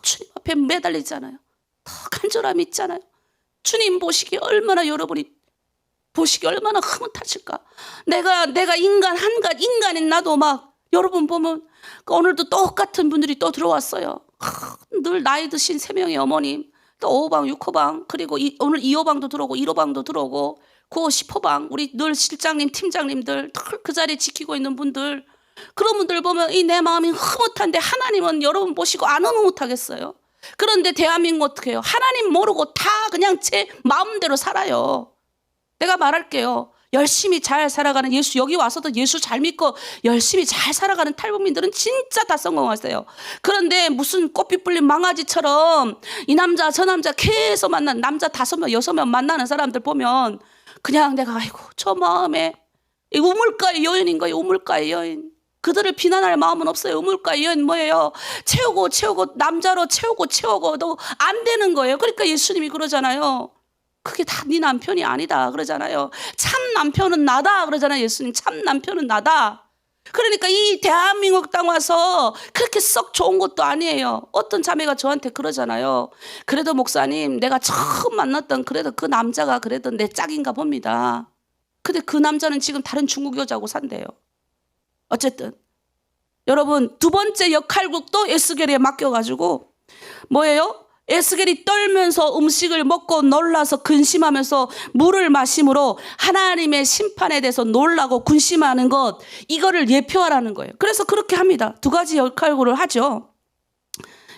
주님 앞에 매달리잖아요. 더 간절함이 있잖아요. 주님 보시기에 얼마나 여러분이 보시기에 얼마나 흐뭇하실까. 내가 인간인 나도 막 여러분 보면 오늘도 똑같은 분들이 또 들어왔어요. 늘 나이 드신 3명의 어머님, 또 5호방, 6호방, 그리고 오늘 2호방도 들어오고 1호방도 들어오고 9호, 10호방, 우리 늘 실장님, 팀장님들 늘 그 자리에 지키고 있는 분들, 그런 분들 보면 내 마음이 흐뭇한데 하나님은 여러분 보시고 안 흐뭇하겠어요? 그런데 대한민국 어떻게 해요? 하나님 모르고 다 그냥 제 마음대로 살아요. 내가 말할게요. 열심히 잘 살아가는 예수, 여기 와서도 예수 잘 믿고 열심히 잘 살아가는 탈북민들은 진짜 다 성공하세요. 그런데 무슨 꽃빛 불린 망아지처럼 이 남자 저 남자 계속 만난 남자 5명 6명 만나는 사람들 보면 그냥 내가 아이고 저 마음에 우물가의 여인인 거예요. 우물가의 여인. 그들을 비난할 마음은 없어요. 우물가의 여인 뭐예요? 채우고 남자로 채우고도 안 되는 거예요. 그러니까 예수님이 그러잖아요. 그게 다 네 남편이 아니다 그러잖아요. 참 남편은 나다 그러잖아요. 예수님 참 남편은 나다. 그러니까 이 대한민국 땅 와서 그렇게 썩 좋은 것도 아니에요. 어떤 자매가 저한테 그러잖아요. 그래도 목사님 내가 처음 만났던 그래도 그 남자가 그래도 내 짝인가 봅니다. 근데 그 남자는 지금 다른 중국 여자하고 산대요. 어쨌든 여러분 2번째 역할극도 에스겔에 맡겨가지고 뭐예요? 에스겔이 떨면서 음식을 먹고 놀라서 근심하면서 물을 마심으로 하나님의 심판에 대해서 놀라고 근심하는 것, 이거를 예표하라는 거예요. 그래서 그렇게 합니다. 2가지 역할을 하죠.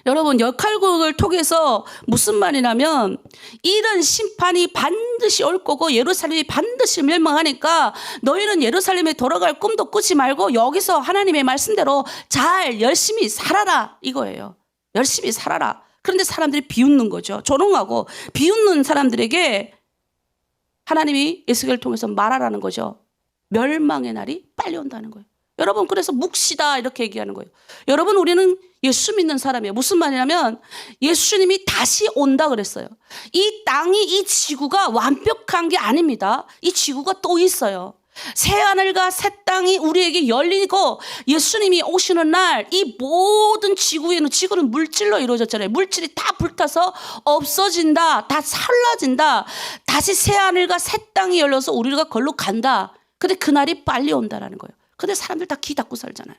여러분, 역할극을 통해서 무슨 말이냐면 이런 심판이 반드시 올 거고 예루살렘이 반드시 멸망하니까 너희는 예루살렘에 돌아갈 꿈도 꾸지 말고 여기서 하나님의 말씀대로 잘 열심히 살아라 이거예요. 열심히 살아라. 그런데 사람들이 비웃는 거죠. 조롱하고 비웃는 사람들에게 하나님이 에스겔을 통해서 말하라는 거죠. 멸망의 날이 빨리 온다는 거예요. 여러분, 그래서 묵시다 이렇게 얘기하는 거예요. 여러분, 우리는 예수 믿는 사람이에요. 무슨 말이냐면 예수님이 다시 온다 그랬어요. 이 땅이, 이 지구가 완벽한 게 아닙니다. 이 지구가 또 있어요. 새 하늘과 새 땅이 우리에게 열리고 예수님이 오시는 날 이 모든 지구에는, 지구는 물질로 이루어졌잖아요. 물질이 다 불타서 없어진다. 다 사라진다. 다시 새 하늘과 새 땅이 열려서 우리가 걸로 간다. 근데 그날이 빨리 온다라는 거예요. 근데 사람들 다 귀 닫고 살잖아요.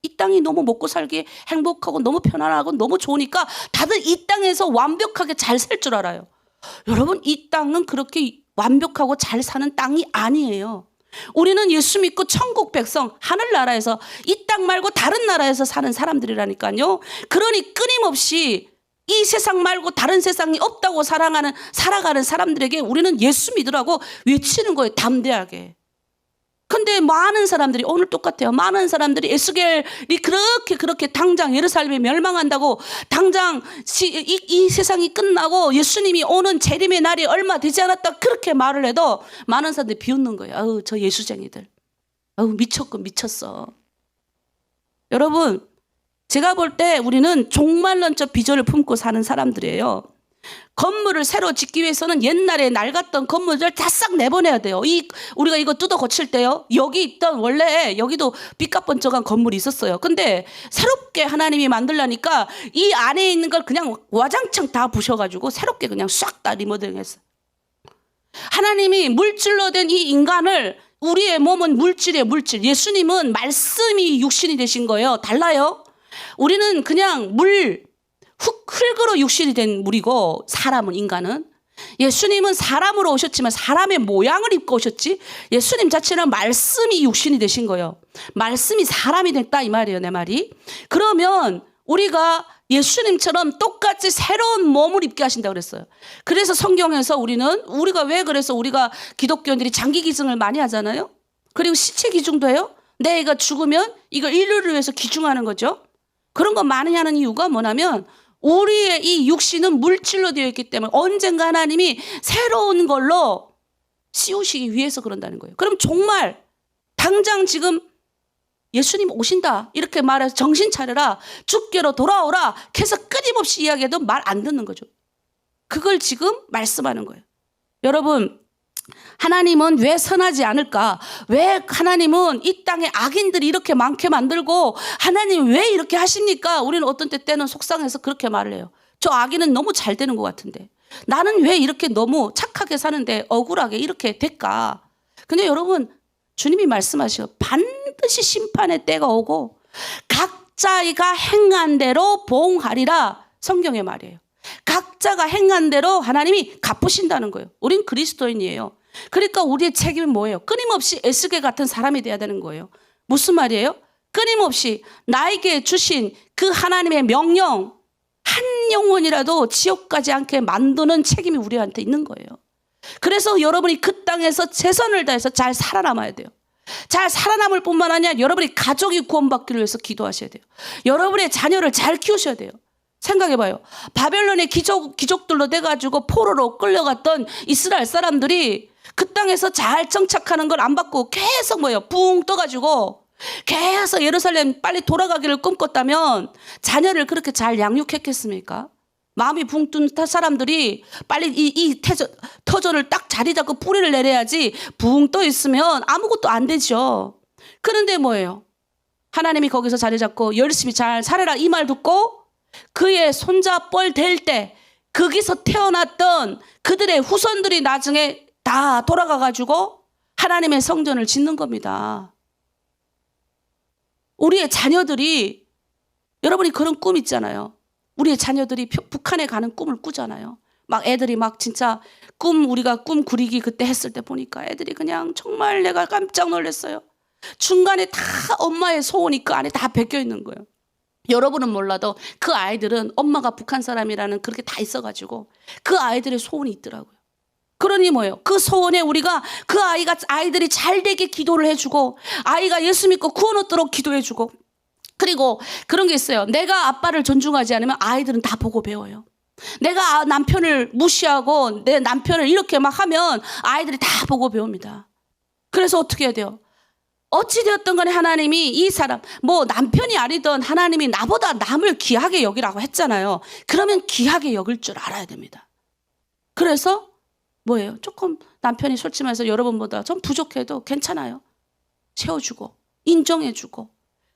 이 땅이 너무 먹고 살기 행복하고 너무 편안하고 너무 좋으니까 다들 이 땅에서 완벽하게 잘 살 줄 알아요. 여러분, 이 땅은 그렇게 완벽하고 잘 사는 땅이 아니에요. 우리는 예수 믿고 천국 백성, 하늘나라에서, 이 땅 말고 다른 나라에서 사는 사람들이라니까요. 그러니 끊임없이 이 세상 말고 다른 세상이 없다고 살아가는 사람들에게 우리는 예수 믿으라고 외치는 거예요. 담대하게. 근데 많은 사람들이, 오늘 똑같아요. 많은 사람들이 에스겔이 그렇게 당장 예루살렘이 멸망한다고, 당장 이 세상이 끝나고 예수님이 오는 재림의 날이 얼마 되지 않았다 그렇게 말을 해도 많은 사람들이 비웃는 거예요. 아우, 저 예수쟁이들. 아우, 미쳤어. 여러분, 제가 볼 때 우리는 종말론적 비전을 품고 사는 사람들이에요. 건물을 새로 짓기 위해서는 옛날에 낡았던 건물들 다 싹 내보내야 돼요. 우리가 이거 뜯어 고칠 때요. 여기 있던, 원래 여기도 삐까뻔쩍한 건물이 있었어요. 근데 새롭게 하나님이 만들라니까 이 안에 있는 걸 그냥 와장창 다 부셔가지고 새롭게 그냥 싹 다 리모델링 했어요. 하나님이 물질로 된 이 인간을, 우리의 몸은 물질이에요. 물질. 예수님은 말씀이 육신이 되신 거예요. 달라요. 우리는 그냥 흙으로 육신이 된 물이고, 사람은, 인간은. 예수님은 사람으로 오셨지만 사람의 모양을 입고 오셨지, 예수님 자체는 말씀이 육신이 되신 거예요. 말씀이 사람이 됐다 이 말이에요, 내 말이. 그러면 우리가 예수님처럼 똑같이 새로운 몸을 입게 하신다고 그랬어요. 그래서 성경에서 우리가 왜, 그래서 우리가 기독교인들이 장기 기증을 많이 하잖아요. 그리고 시체 기증도 해요. 내 애가 죽으면 이걸 인류를 위해서 기증하는 거죠. 그런 거 많이 하는 이유가 뭐냐면 우리의 이 육신은 물질로 되어 있기 때문에 언젠가 하나님이 새로운 걸로 씌우시기 위해서 그런다는 거예요. 그럼 정말 당장 지금 예수님 오신다 이렇게 말해서 정신 차려라, 주께로 돌아오라 해서 끊임없이 이야기해도 말 안 듣는 거죠. 그걸 지금 말씀하는 거예요. 여러분, 하나님은 왜 선하지 않을까? 왜 하나님은 이 땅에 악인들이 이렇게 많게 만들고 하나님 왜 이렇게 하십니까? 우리는 어떤 때는 속상해서 그렇게 말을 해요. 저 악인은 너무 잘 되는 것 같은데 나는 왜 이렇게 너무 착하게 사는데 억울하게 이렇게 될까? 근데 여러분, 주님이 말씀하셔. 반드시 심판의 때가 오고 각자가 행한 대로 보응하리라. 성경의 말이에요. 각자가 행한 대로 하나님이 갚으신다는 거예요. 우린 그리스도인이에요. 그러니까 우리의 책임은 뭐예요? 끊임없이 에스겔 같은 사람이 돼야 되는 거예요. 무슨 말이에요? 끊임없이 나에게 주신 그 하나님의 명령, 한 영혼이라도 지옥 가지 않게 만드는 책임이 우리한테 있는 거예요. 그래서 여러분이 그 땅에서 최선을 다해서 잘 살아남아야 돼요. 잘 살아남을 뿐만 아니라 여러분이 가족이 구원받기를 위해서 기도하셔야 돼요. 여러분의 자녀를 잘 키우셔야 돼요. 생각해봐요. 바벨론의 귀족들로 돼가지고 포로로 끌려갔던 이스라엘 사람들이 그 땅에서 잘 정착하는 걸 안 받고 계속 붕 떠가지고 계속 예루살렘 빨리 돌아가기를 꿈꿨다면 자녀를 그렇게 잘 양육했겠습니까? 마음이 붕 뜬 사람들이 빨리 이 터전을 딱 자리 잡고 뿌리를 내려야지 붕 떠 있으면 아무것도 안 되죠. 그런데 뭐예요? 하나님이 거기서 자리 잡고 열심히 잘 살아라 이 말 듣고 그의 손자 뻘 될 때 거기서 태어났던 그들의 후손들이 나중에 다 돌아가가지고 하나님의 성전을 짓는 겁니다. 우리의 자녀들이, 여러분이 그런 꿈 있잖아요. 우리의 자녀들이 북한에 가는 꿈을 꾸잖아요. 막 애들이 막 진짜 우리가 꿈 구리기 그때 했을 때 보니까 애들이 그냥 정말 내가 깜짝 놀랐어요. 중간에 다 엄마의 소원이 그 안에 다 베껴 있는 거예요. 여러분은 몰라도 그 아이들은 엄마가 북한 사람이라는 그렇게 다 있어가지고 그 아이들의 소원이 있더라고요. 그러니 뭐예요? 그 소원에 우리가 그 아이들이 잘 되게 기도를 해주고 아이가 예수 믿고 구원 얻도록 기도해주고 그리고 그런 게 있어요. 내가 아빠를 존중하지 않으면 아이들은 다 보고 배워요. 내가 남편을 무시하고 내 남편을 이렇게 막 하면 아이들이 다 보고 배웁니다. 그래서 어떻게 해야 돼요? 어찌되었던 간에 하나님이 이 사람 뭐 남편이 아니던 하나님이 나보다 남을 귀하게 여기라고 했잖아요. 그러면 귀하게 여길 줄 알아야 됩니다. 그래서 뭐예요? 조금 남편이 솔직히 말해서 여러분보다 좀 부족해도 괜찮아요. 세워주고 인정해주고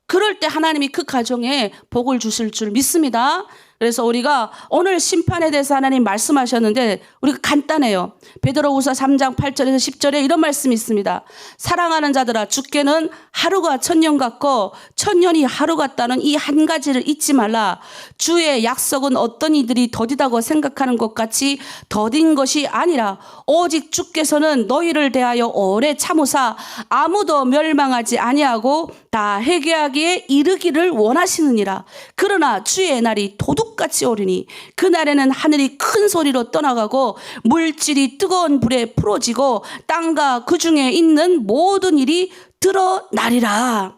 그럴 때 하나님이 그 가정에 복을 주실 줄 믿습니다. 그래서 우리가 오늘 심판에 대해서 하나님 말씀하셨는데 우리가 간단해요. 베드로후서 3장 8절에서 10절에 이런 말씀이 있습니다. 사랑하는 자들아 주께는 하루가 천년 같고 천년이 하루 같다는 이 한 가지를 잊지 말라. 주의 약속은 어떤 이들이 더디다고 생각하는 것 같이 더딘 것이 아니라 오직 주께서는 너희를 대하여 오래 참으사 아무도 멸망하지 아니하고 다 회개하기에 이르기를 원하시느니라. 그러나 주의 날이 도둑같이 오리니 그날에는 하늘이 큰 소리로 떠나가고 물질이 뜨거운 불에 풀어지고 땅과 그 중에 있는 모든 일이 드러나리라.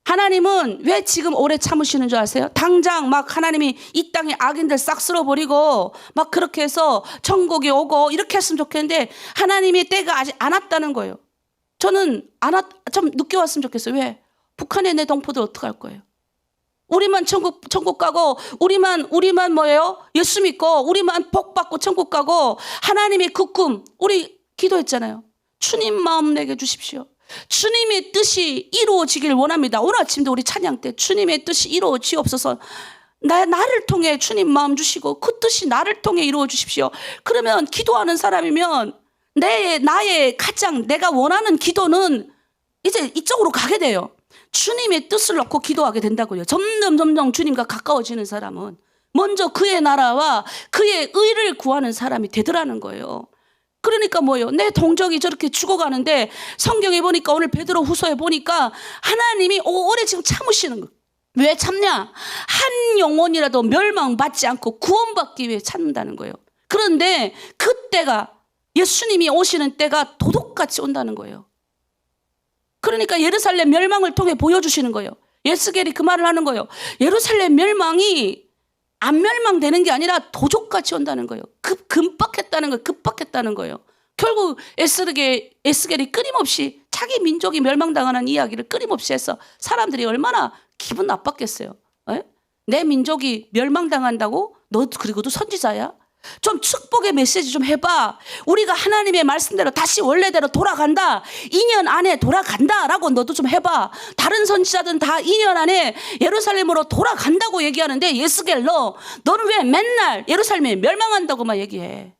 하나님은 왜 지금 오래 참으시는 줄 아세요? 당장 막 하나님이 이 땅에 악인들 싹 쓸어버리고 막 그렇게 해서 천국이 오고 이렇게 했으면 좋겠는데 하나님의 때가 아직 안 왔다는 거예요. 저는 좀 늦게 왔으면 좋겠어요. 왜? 북한의 내 동포들 어떡할 거예요? 우리만 천국 가고 우리만 뭐예요? 예수 믿고 우리만 복 받고 천국 가고 하나님의 그 꿈 우리 기도했잖아요. 주님 마음 내게 주십시오. 주님의 뜻이 이루어지길 원합니다. 오늘 아침도 우리 찬양 때 주님의 뜻이 이루어지옵소서. 나를 통해 주님 마음 주시고 그 뜻이 나를 통해 이루어 주십시오. 그러면 기도하는 사람이면 나의 가장 내가 원하는 기도는 이제 이쪽으로 가게 돼요. 주님의 뜻을 놓고 기도하게 된다고요. 점점 주님과 가까워지는 사람은 먼저 그의 나라와 그의 의를 구하는 사람이 되더라는 거예요. 그러니까 뭐예요? 내 동족이 저렇게 죽어가는데 성경에 보니까 오늘 베드로후서에 보니까 하나님이 오래 지금 참으시는 거예요. 왜 참냐? 한 영혼이라도 멸망받지 않고 구원받기 위해 참는다는 거예요. 그런데 그때가 예수님이 오시는 때가 도둑같이 온다는 거예요. 그러니까 예루살렘 멸망을 통해 보여주시는 거예요. 예스겔이 그 말을 하는 거예요. 예루살렘 멸망이 안 멸망되는 게 아니라 도적같이 온다는 거예요. 급박했다는 거예요. 결국 에스겔이 끊임없이 자기 민족이 멸망당하는 이야기를 끊임없이 해서 사람들이 얼마나 기분 나빴겠어요. 에? 내 민족이 멸망당한다고? 너 그리고도 선지자야? 좀 축복의 메시지 좀 해봐. 우리가 하나님의 말씀대로 다시 원래대로 돌아간다. 2년 안에 돌아간다라고 너도 좀 해봐. 다른 선지자들은 다 2년 안에 예루살렘으로 돌아간다고 얘기하는데 예스겔 너는 왜 맨날 예루살렘이 멸망한다고만 얘기해?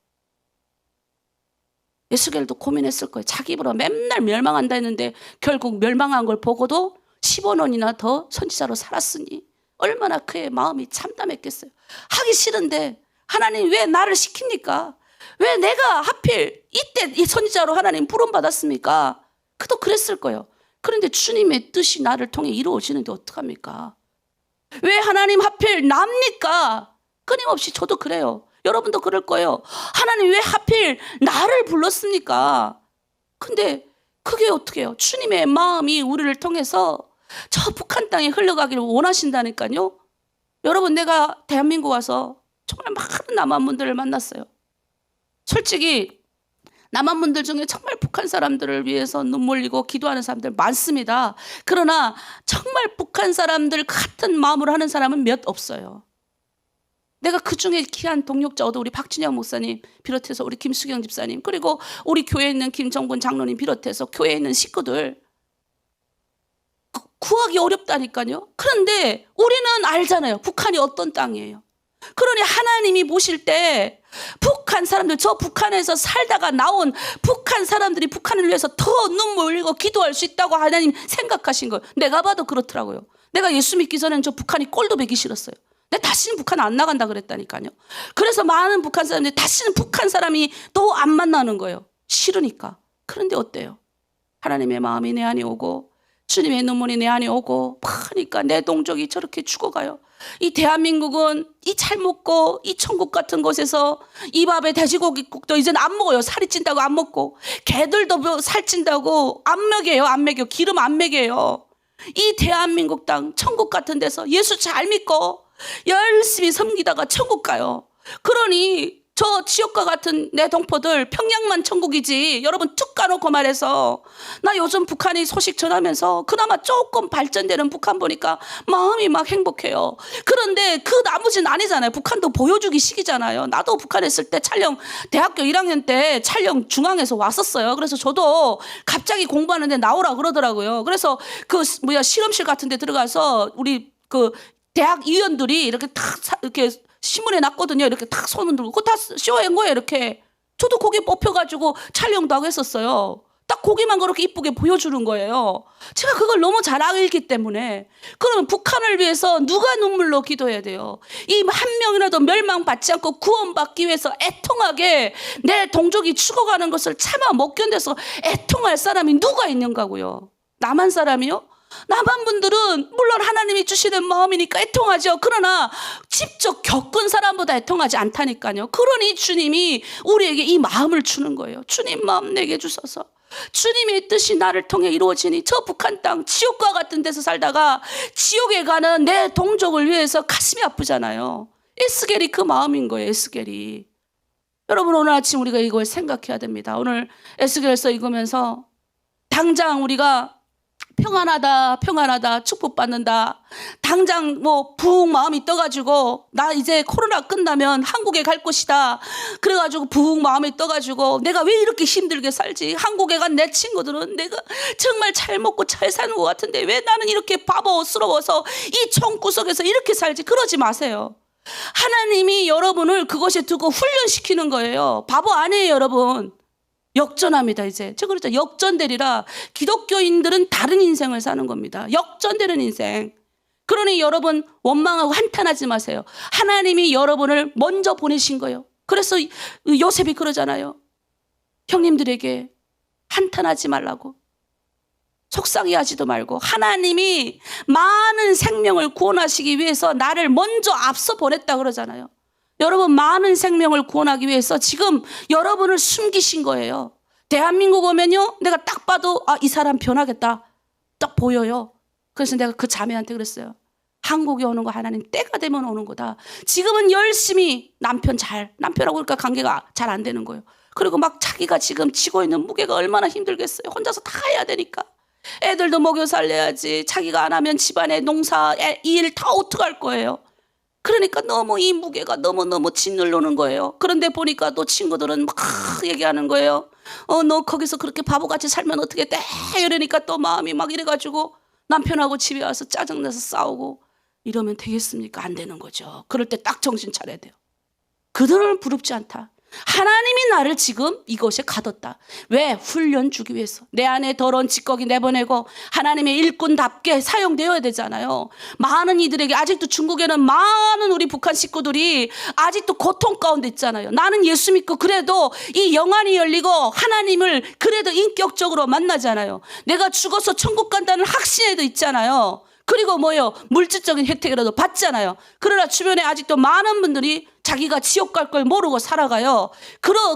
예스겔도 고민했을 거예요. 자기 입으로 맨날 멸망한다 했는데 결국 멸망한 걸 보고도 15년이나 더 선지자로 살았으니 얼마나 그의 마음이 참담했겠어요. 하기 싫은데 하나님 왜 나를 시킵니까? 왜 내가 하필 이때 이 선지자로 하나님 부름받았습니까? 그도 그랬을 거예요. 그런데 주님의 뜻이 나를 통해 이루어지는데 어떡합니까? 왜 하나님 하필 납니까? 끊임없이 저도 그래요. 여러분도 그럴 거예요. 하나님 왜 하필 나를 불렀습니까? 근데 그게 어떻게 해요? 주님의 마음이 우리를 통해서 저 북한 땅에 흘러가기를 원하신다니까요. 여러분 내가 대한민국 와서 정말 많은 남한분들을 만났어요. 솔직히 남한분들 중에 정말 북한 사람들을 위해서 눈물 흘리고 기도하는 사람들 많습니다. 그러나 정말 북한 사람들 같은 마음으로 하는 사람은 몇 없어요. 내가 그중에 귀한 동력자 얻어 우리 박진영 목사님 비롯해서 우리 김수경 집사님 그리고 우리 교회에 있는 김정근 장로님 비롯해서 교회에 있는 식구들 구하기 어렵다니까요. 그런데 우리는 알잖아요. 북한이 어떤 땅이에요. 그러니 하나님이 보실 때 북한 사람들 저 북한에서 살다가 나온 북한 사람들이 북한을 위해서 더 눈물 흘리고 기도할 수 있다고 하나님 생각하신 거예요. 내가 봐도 그렇더라고요. 내가 예수 믿기 전에는 저 북한이 꼴도 보기 싫었어요. 내가 다시는 북한 안 나간다 그랬다니까요. 그래서 많은 북한 사람들이 다시는 북한 사람이 또 안 만나는 거예요. 싫으니까. 그런데 어때요? 하나님의 마음이 내 안에 오고 주님의 눈물이 내 안에 오고 그러니까 내 동족이 저렇게 죽어가요. 이 대한민국은 이 잘 먹고 이 천국 같은 곳에서 이 밥에 돼지고기국도 이제는 안 먹어요. 살이 찐다고 안 먹고, 개들도 살찐다고 안 먹여요. 안 먹여. 기름 안 먹여요. 이 대한민국 땅 천국 같은 데서 예수 잘 믿고 열심히 섬기다가 천국 가요. 그러니 저 지역과 같은 내 동포들 평양만 천국이지, 여러분 툭 까놓고 말해서 나 요즘 북한이 소식 전하면서 그나마 조금 발전되는 북한 보니까 마음이 막 행복해요. 그런데 그 나머지는 아니잖아요. 북한도 보여주기 식이잖아요. 나도 북한에 있을 때 촬영, 대학교 1학년 때 촬영 중앙에서 왔었어요. 그래서 저도 갑자기 공부하는데 나오라 그러더라고요. 그래서 그 실험실 같은 데 들어가서 우리 그 대학 위원들이 이렇게 탁 이렇게 신문에 났거든요. 이렇게 탁 손을 들고. 그거 다 쇼한 거예요, 이렇게. 저도 거기에 뽑혀가지고 촬영도 하고 했었어요. 딱 거기만 그렇게 이쁘게 보여주는 거예요. 제가 그걸 너무 잘 알기 때문에. 그러면 북한을 위해서 누가 눈물로 기도해야 돼요? 이 한 명이라도 멸망받지 않고 구원받기 위해서 애통하게 내 동족이 죽어가는 것을 참아 못 견뎌서 애통할 사람이 누가 있는가고요? 남한 사람이요? 남한 분들은 물론 하나님이 주시는 마음이니까 애통하죠. 그러나 직접 겪은 사람보다 애통하지 않다니까요. 그러니 주님이 우리에게 이 마음을 주는 거예요. 주님 마음 내게 주소서. 주님의 뜻이 나를 통해 이루어지니 저 북한 땅 지옥과 같은 데서 살다가 지옥에 가는 내 동족을 위해서 가슴이 아프잖아요. 에스겔이 그 마음인 거예요. 에스겔이. 여러분, 오늘 아침 우리가 이걸 생각해야 됩니다. 오늘 에스겔서 읽으면서 당장 우리가 평안하다, 평안하다, 축복받는다. 당장 부흥 마음이 떠가지고 나 이제 코로나 끝나면 한국에 갈 것이다. 그래가지고 부흥 마음이 떠가지고 내가 왜 이렇게 힘들게 살지? 한국에 간 내 친구들은 내가 정말 잘 먹고 잘 사는 것 같은데 왜 나는 이렇게 바보스러워서 이 총구석에서 이렇게 살지? 그러지 마세요. 하나님이 여러분을 그곳에 두고 훈련시키는 거예요. 바보 아니에요, 여러분. 역전합니다. 이제 제가 그랬죠. 역전되리라. 기독교인들은 다른 인생을 사는 겁니다. 역전되는 인생. 그러니 여러분 원망하고 한탄하지 마세요. 하나님이 여러분을 먼저 보내신 거예요. 그래서 요셉이 그러잖아요. 형님들에게 한탄하지 말라고, 속상해하지도 말고, 하나님이 많은 생명을 구원하시기 위해서 나를 먼저 앞서 보냈다 그러잖아요. 여러분, 많은 생명을 구원하기 위해서 지금 여러분을 숨기신 거예요. 대한민국 오면요, 내가 딱 봐도 이 사람 변하겠다 딱 보여요. 그래서 내가 그 자매한테 그랬어요. 한국에 오는 거 하나님 때가 되면 오는 거다. 지금은 열심히 남편하고 그러니까 관계가 잘 안 되는 거예요. 그리고 막 자기가 지금 지고 있는 무게가 얼마나 힘들겠어요. 혼자서 다 해야 되니까. 애들도 먹여 살려야지. 자기가 안 하면 집안의 농사, 일 다 어떡할 거예요. 그러니까 너무 이 무게가 너무너무 짓눌르는 거예요. 그런데 보니까 또 친구들은 막 얘기하는 거예요. 너 거기서 그렇게 바보같이 살면 어떻게 돼? 이러니까 또 마음이 막 이래가지고 남편하고 집에 와서 짜증내서 싸우고 이러면 되겠습니까? 안 되는 거죠. 그럴 때 딱 정신 차려야 돼요. 그들은 부럽지 않다. 하나님이 나를 지금 이곳에 가뒀다. 왜? 훈련 주기 위해서. 내 안에 더러운 찌꺼기 내보내고 하나님의 일꾼답게 사용되어야 되잖아요. 많은 이들에게, 아직도 중국에는 많은 우리 북한 식구들이 아직도 고통 가운데 있잖아요. 나는 예수 믿고 그래도 이 영안이 열리고 하나님을 그래도 인격적으로 만나잖아요. 내가 죽어서 천국 간다는 확신에도 있잖아요. 그리고 물질적인 혜택이라도 받잖아요. 그러나 주변에 아직도 많은 분들이 자기가 지옥 갈 걸 모르고 살아가요.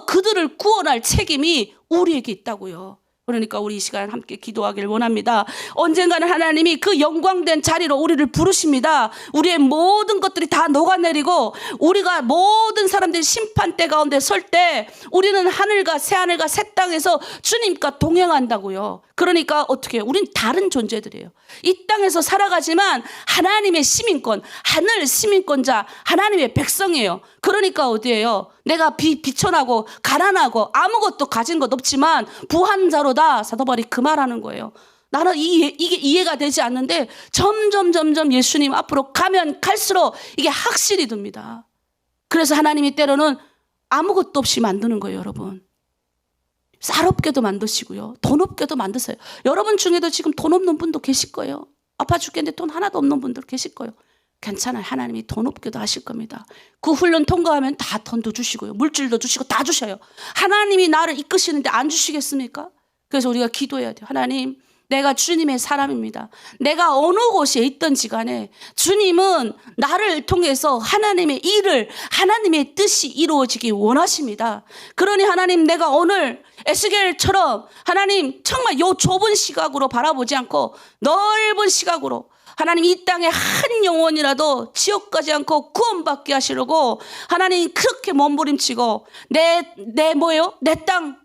그들을 구원할 책임이 우리에게 있다고요. 그러니까 우리 이 시간 함께 기도하길 원합니다. 언젠가는 하나님이 그 영광된 자리로 우리를 부르십니다. 우리의 모든 것들이 다 녹아내리고 우리가 모든 사람들이 심판대 가운데 설 때 우리는 하늘과 새하늘과 새 땅에서 주님과 동행한다고요. 그러니까 어떻게 해요? 우린 다른 존재들이에요. 이 땅에서 살아가지만 하나님의 시민권, 하늘 시민권자, 하나님의 백성이에요. 그러니까 어디예요? 내가 비천하고 가난하고 아무것도 가진 것 없지만 부한자로다. 사도 바울이 그 말하는 거예요. 나는 이게 이해가 되지 않는데 점점 예수님 앞으로 가면 갈수록 이게 확실히 듭니다. 그래서 하나님이 때로는 아무것도 없이 만드는 거예요, 여러분. 쌀 없게도 만드시고요. 돈 없게도 만드세요. 여러분 중에도 지금 돈 없는 분도 계실 거예요. 아파 죽겠는데 돈 하나도 없는 분들 계실 거예요. 괜찮아요. 하나님이 돈 없게도 하실 겁니다. 그 훈련 통과하면 다 돈도 주시고요. 물질도 주시고 다 주셔요. 하나님이 나를 이끄시는데 안 주시겠습니까? 그래서 우리가 기도해야 돼요. 하나님, 내가 주님의 사람입니다. 내가 어느 곳에 있든지 간에 주님은 나를 통해서 하나님의 일을, 하나님의 뜻이 이루어지기 원하십니다. 그러니 하나님, 내가 오늘 에스겔처럼 하나님 정말 요 좁은 시각으로 바라보지 않고 넓은 시각으로 하나님 이 땅에 한 영혼이라도 지옥 가지 않고 구원받게 하시려고 하나님 그렇게 몸부림치고 내 뭐예요? 내 땅,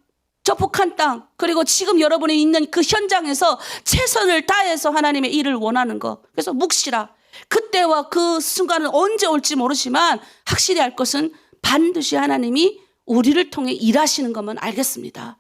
저 북한 땅, 그리고 지금 여러분이 있는 그 현장에서 최선을 다해서 하나님의 일을 원하는 거. 그래서 묵시라. 그때와 그 순간은 언제 올지 모르지만 확실히 알 것은 반드시 하나님이 우리를 통해 일하시는 것만 알겠습니다.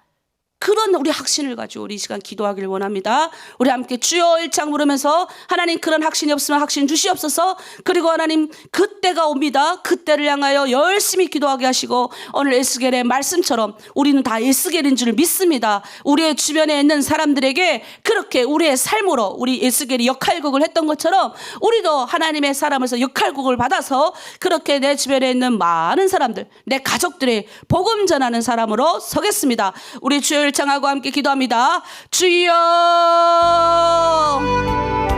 그런 우리 확신을 가지고 우리 이 시간 기도하길 원합니다. 우리 함께 주여 일창 부르면서 하나님, 그런 확신이 없으면 확신 주시옵소서. 그리고 하나님, 그때가 옵니다. 그때를 향하여 열심히 기도하게 하시고 오늘 에스겔의 말씀처럼 우리는 다 에스겔인 줄 믿습니다. 우리의 주변에 있는 사람들에게 그렇게 우리의 삶으로 우리 에스겔이 역할극을 했던 것처럼 우리도 하나님의 사람에서 역할극을 받아서 그렇게 내 주변에 있는 많은 사람들, 내 가족들의 복음 전하는 사람으로 서겠습니다. 우리 주여 일창하고 함께 기도합니다. 주여,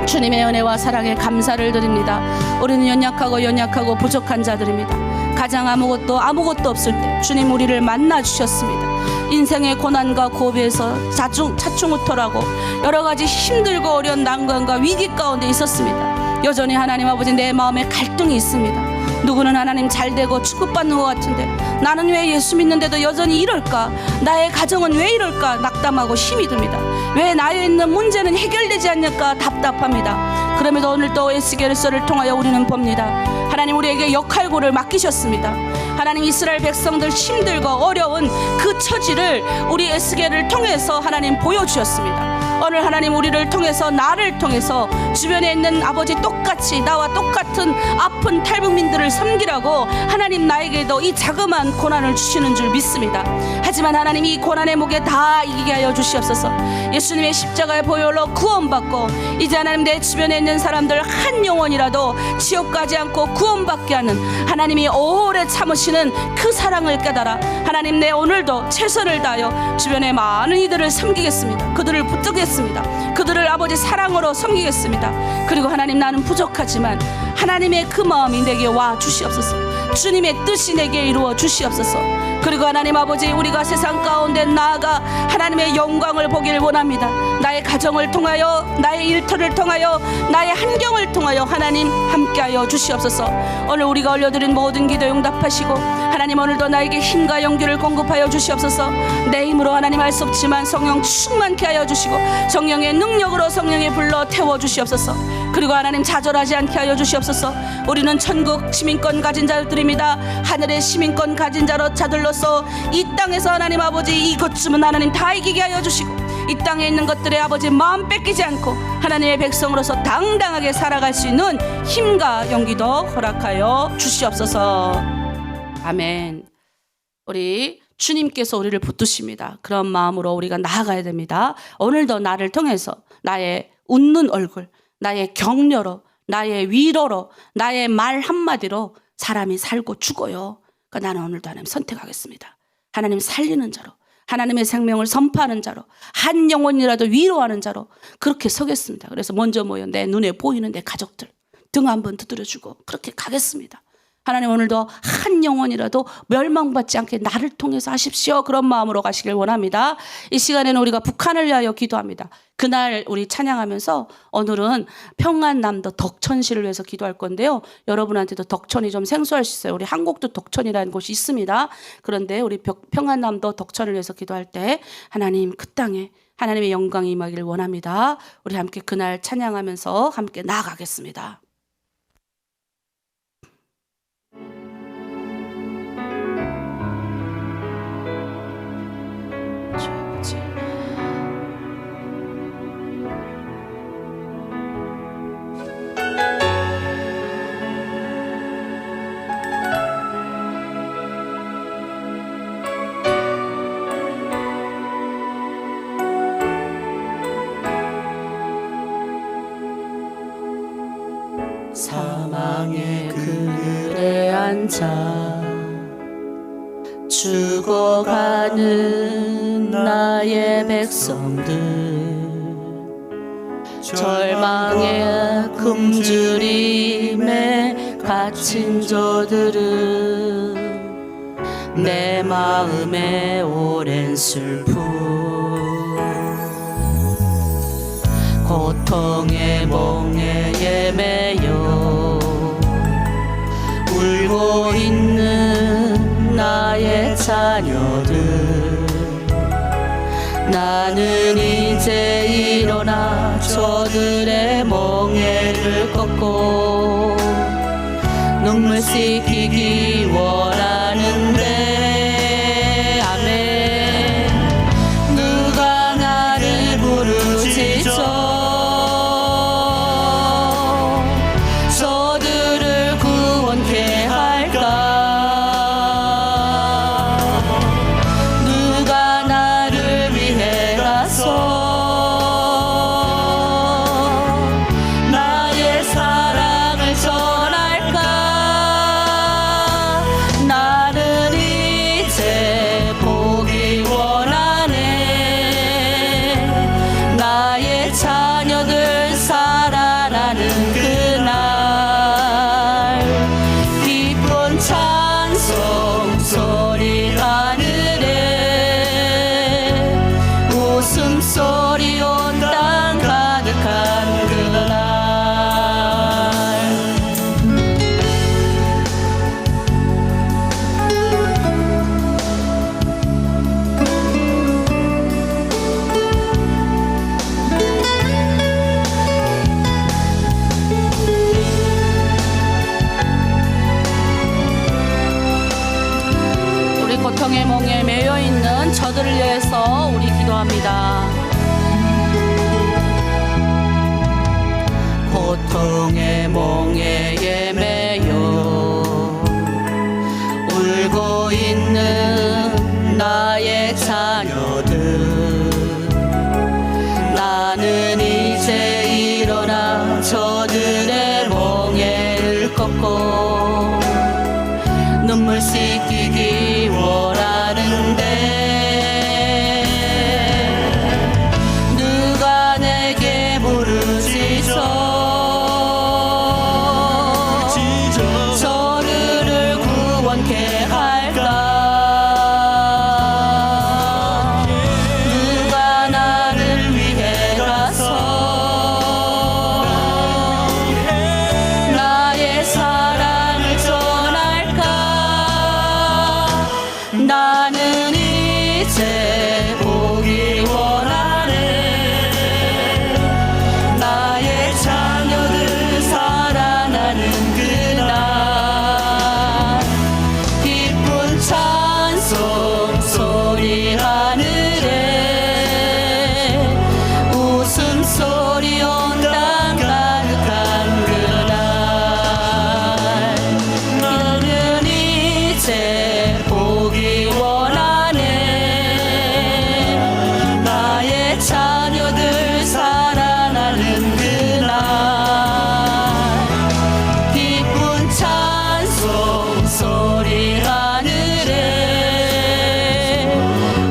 주님의 은혜와 사랑에 감사를 드립니다. 우리는 연약하고 부족한 자들입니다. 가장 아무것도 없을 때 주님 우리를 만나 주셨습니다. 인생의 고난과 고비에서 차충우터라고 여러 가지 힘들고 어려운 난관과 위기 가운데 있었습니다. 여전히 하나님 아버지, 내 마음에 갈등이 있습니다. 누구는 하나님 잘되고 축복받는 것 같은데 나는 왜 예수 믿는데도 여전히 이럴까? 나의 가정은 왜 이럴까? 낙담하고 힘이 듭니다. 왜 나에 있는 문제는 해결되지 않을까? 답답합니다. 그럼에도 오늘 또 에스겔서를 통하여 우리는 봅니다. 하나님 우리에게 역할고를 맡기셨습니다. 하나님 이스라엘 백성들 힘들고 어려운 그 처지를 우리 에스겔을 통해서 하나님 보여주셨습니다. 오늘 하나님 우리를 통해서, 나를 통해서 주변에 있는 아버지 똑같이 나와 똑같은 아픈 탈북민들을 섬기라고 하나님 나에게도 이 자그마한 고난을 주시는 줄 믿습니다. 하지만 하나님 이 고난의 무게 다 이기게 하여 주시옵소서. 예수님의 십자가의 보혈로 구원받고 이제 하나님 내 주변에 있는 사람들 한 영혼이라도 지옥 가지 않고 구원받게 하는 하나님이 오래 참으시는 그 사랑을 깨달아 하나님, 내 오늘도 최선을 다하여 주변의 많은 이들을 섬기겠습니다. 그들을 붙들겠습니다. 그들을 아버지 사랑으로 섬기겠습니다. 그리고 하나님, 나는 부족하지만 하나님의 그 마음이 내게 와 주시옵소서. 주님의 뜻이 내게 이루어 주시옵소서. 그리고 하나님 아버지, 우리가 세상 가운데 나아가 하나님의 영광을 보기를 원합니다. 나의 가정을 통하여, 나의 일터를 통하여, 나의 환경을 통하여 하나님 함께하여 주시옵소서. 오늘 우리가 올려드린 모든 기도 응답하시고 하나님 오늘도 나에게 힘과 용기를 공급하여 주시옵소서. 내 힘으로 하나님 할 수 없지만 성령 충만케 하여 주시고 성령의 능력으로 성령의 불러 태워 주시옵소서. 그리고 하나님 좌절하지 않게 하여 주시옵소서. 우리는 천국 시민권 가진 자들입니다. 하늘의 시민권 가진 자들로서 이 땅에서 하나님 아버지 이것쯤은 하나님 다 이기게 하여 주시고 이 땅에 있는 것들의 아버지 마음 뺏기지 않고 하나님의 백성으로서 당당하게 살아갈 수 있는 힘과 용기도 허락하여 주시옵소서. 아멘. 우리 주님께서 우리를 붙드십니다. 그런 마음으로 우리가 나아가야 됩니다. 오늘도 나를 통해서 나의 웃는 얼굴, 나의 격려로, 나의 위로로, 나의 말 한마디로 사람이 살고 죽어요. 그러니까 나는 오늘도 하나님 선택하겠습니다. 하나님 살리는 자로, 하나님의 생명을 선포하는 자로, 한 영혼이라도 위로하는 자로 그렇게 서겠습니다. 그래서 먼저 모여 내 눈에 보이는 내 가족들 등 한번 두드려주고 그렇게 가겠습니다. 하나님 오늘도 한 영혼이라도 멸망받지 않게 나를 통해서 하십시오. 그런 마음으로 가시길 원합니다. 이 시간에는 우리가 북한을 위하여 기도합니다. 그날 우리 찬양하면서 오늘은 평안남도 덕천시를 위해서 기도할 건데요. 여러분한테도 덕천이 좀 생소할 수 있어요. 우리 한국도 덕천이라는 곳이 있습니다. 그런데 우리 평안남도 덕천을 위해서 기도할 때 하나님 그 땅에 하나님의 영광이 임하기를 원합니다. 우리 함께 그날 찬양하면서 함께 나아가겠습니다. 사망의 그늘에 앉아 죽어가는 나의 백성들 절망의 굶주림에 갇힌 저들은 내 마음에 오랜 슬픔 고통의 멍에에 매여 울고 있는 나의 자녀들 나는 이제 일어나 저들의 멍에를 꺾고 눈물 씻기기 원하는데 아멘 누가 나를 부르짖어 저들을 구원케 할까 누가 나를 위해 가서 나의 사랑을 전할까 나는 이제 보기 원하네 나의 자녀들 살아나는 그날 기쁜 찬송 소리 하늘에 웃음소리 온 땅 가득한 그날 우리 고통의 멍에 매여 있는 저들을 위해서 우리 기도합니다. 고통의 멍에에 매여 울고 있는 나의 자녀들 나는 이제 일어나 저들의 멍에를 꺾고 눈물 씻기기 원하는데 누가 내게 부르짖어 저들을 구원케 할까 누가 나를 위해 가서 나의 사랑을 전할까 나는 이제 보기 원하네 나의 자녀들 살아나는 그날 기쁜 찬송 소리 하늘에 웃음소리 온 땅 가득한 그날 나는 이제 보기 원하네 나의 자녀들 살아나는 그날 기쁜 찬송 소리 하늘에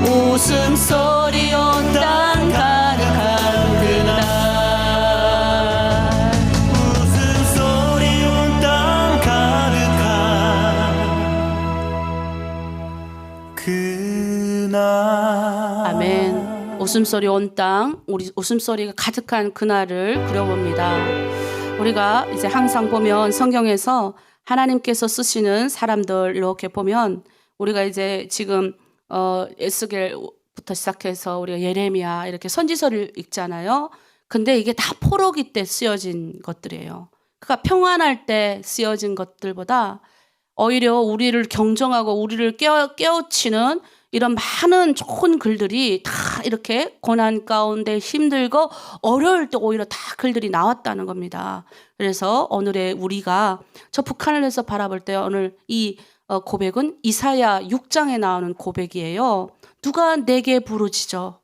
웃음소리 온 땅 가득한 그날 웃음소리 온 땅 가득한 그날 아멘. 웃음소리 온 땅, 우리 웃음소리가 가득한 그날을 그려봅니다. 우리가 이제 항상 보면 성경에서 하나님께서 쓰시는 사람들 이렇게 보면 우리가 이제 지금 에스겔부터 시작해서 우리가 예레미야 이렇게 선지서를 읽잖아요. 근데 이게 다 포로기 때 쓰여진 것들이에요. 그러니까 평안할 때 쓰여진 것들보다 오히려 우리를 경정하고 우리를 깨우치는 이런 많은 좋은 글들이 다 이렇게 고난 가운데 힘들고 어려울 때 오히려 다 글들이 나왔다는 겁니다. 그래서 오늘의 우리가 저 북한을 해서 바라볼 때 오늘 이 고백은 이사야 6장에 나오는 고백이에요. 누가 내게 부르짖어?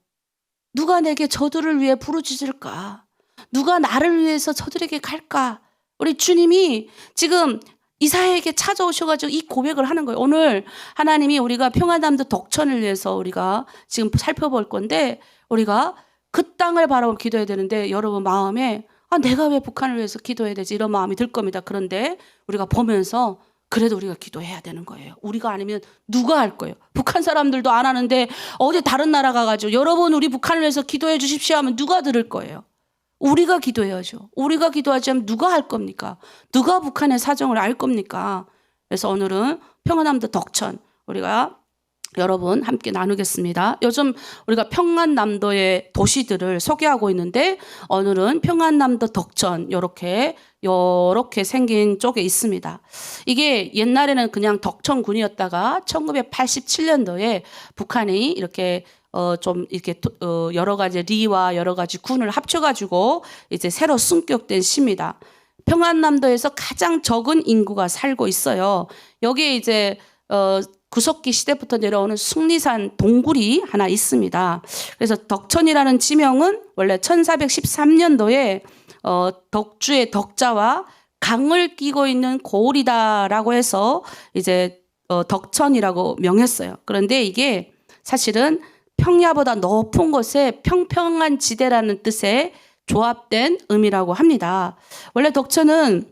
누가 내게 저들을 위해 부르짖을까? 누가 나를 위해서 저들에게 갈까? 우리 주님이 지금 이사야에게 찾아오셔가지고 이 고백을 하는 거예요. 오늘 하나님이 우리가 평안함도 독천을 위해서 우리가 지금 살펴볼 건데 우리가 그 땅을 바라보고 기도해야 되는데 여러분 마음에 내가 왜 북한을 위해서 기도해야 되지 이런 마음이 들 겁니다. 그런데 우리가 보면서 그래도 우리가 기도해야 되는 거예요. 우리가 아니면 누가 할 거예요? 북한 사람들도 안 하는데 어디 다른 나라 가가지고 여러분 우리 북한을 위해서 기도해 주십시오 하면 누가 들을 거예요? 우리가 기도해야죠. 우리가 기도하지 않으면 누가 할 겁니까? 누가 북한의 사정을 알 겁니까? 그래서 오늘은 평안남도 덕천 우리가 여러분 함께 나누겠습니다. 요즘 우리가 평안남도의 도시들을 소개하고 있는데 오늘은 평안남도 덕천 이렇게 생긴 쪽에 있습니다. 이게 옛날에는 그냥 덕천군이었다가 1987년도에 북한이 이렇게 좀 이렇게 여러 가지 리와 여러 가지 군을 합쳐가지고 이제 새로 승격된 시입니다. 평안남도에서 가장 적은 인구가 살고 있어요. 여기에 이제 구석기 시대부터 내려오는 숭리산 동굴이 하나 있습니다. 그래서 덕천이라는 지명은 원래 1413년도에 덕주의 덕자와 강을 끼고 있는 고을이다라고 해서 이제 덕천이라고 명했어요. 그런데 이게 사실은 평야보다 높은 곳에 평평한 지대라는 뜻의 조합된 의미라고 합니다. 원래 덕천은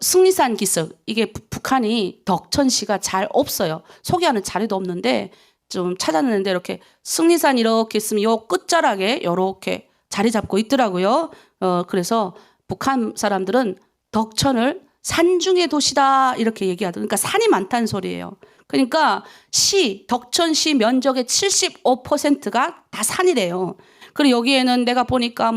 승리산 기슭 이게 북한이 덕천시가 잘 없어요. 소개하는 자리도 없는데 좀 찾았는데 이렇게 승리산 이렇게 있으면 요 끝자락에 이렇게 자리 잡고 있더라고요. 그래서 북한 사람들은 덕천을 산중의 도시다 이렇게 얘기하더라고요. 그러니까 산이 많다는 소리예요. 그러니까 덕천시 면적의 75%가 다 산이래요. 그리고 여기에는 내가 보니까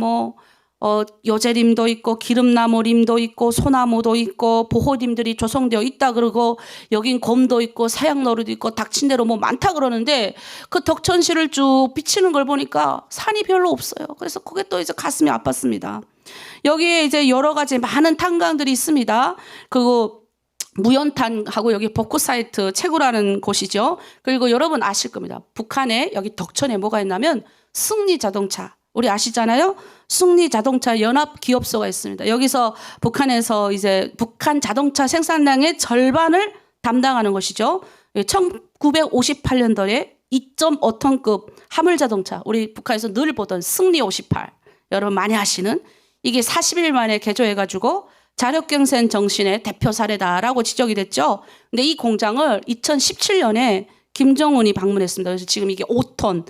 여제림도 있고 기름나무림도 있고 소나무도 있고 보호림들이 조성되어 있다 그러고 여긴 곰도 있고 사양너루도 있고 닥친 대로 많다 그러는데 그 덕천시를 쭉 비치는 걸 보니까 산이 별로 없어요. 그래서 그게 또 이제 가슴이 아팠습니다. 여기에 이제 여러 가지 많은 탄광들이 있습니다. 그리고 무연탄하고 여기 복구 사이트 채구라는 곳이죠. 그리고 여러분 아실 겁니다. 북한에 여기 덕천에 뭐가 있냐면 승리자동차 우리 아시잖아요. 승리자동차 연합기업소가 있습니다. 여기서 북한에서 이제 북한 자동차 생산량의 절반을 담당하는 것이죠. 1958년도에 2.5톤급 화물자동차 우리 북한에서 늘 보던 승리 58 여러분 많이 아시는 이게 40일 만에 개조해가지고 자력경생 정신의 대표 사례다라고 지적이 됐죠. 근데 이 공장을 2017년에 김정은이 방문했습니다. 그래서 지금 이게 5톤,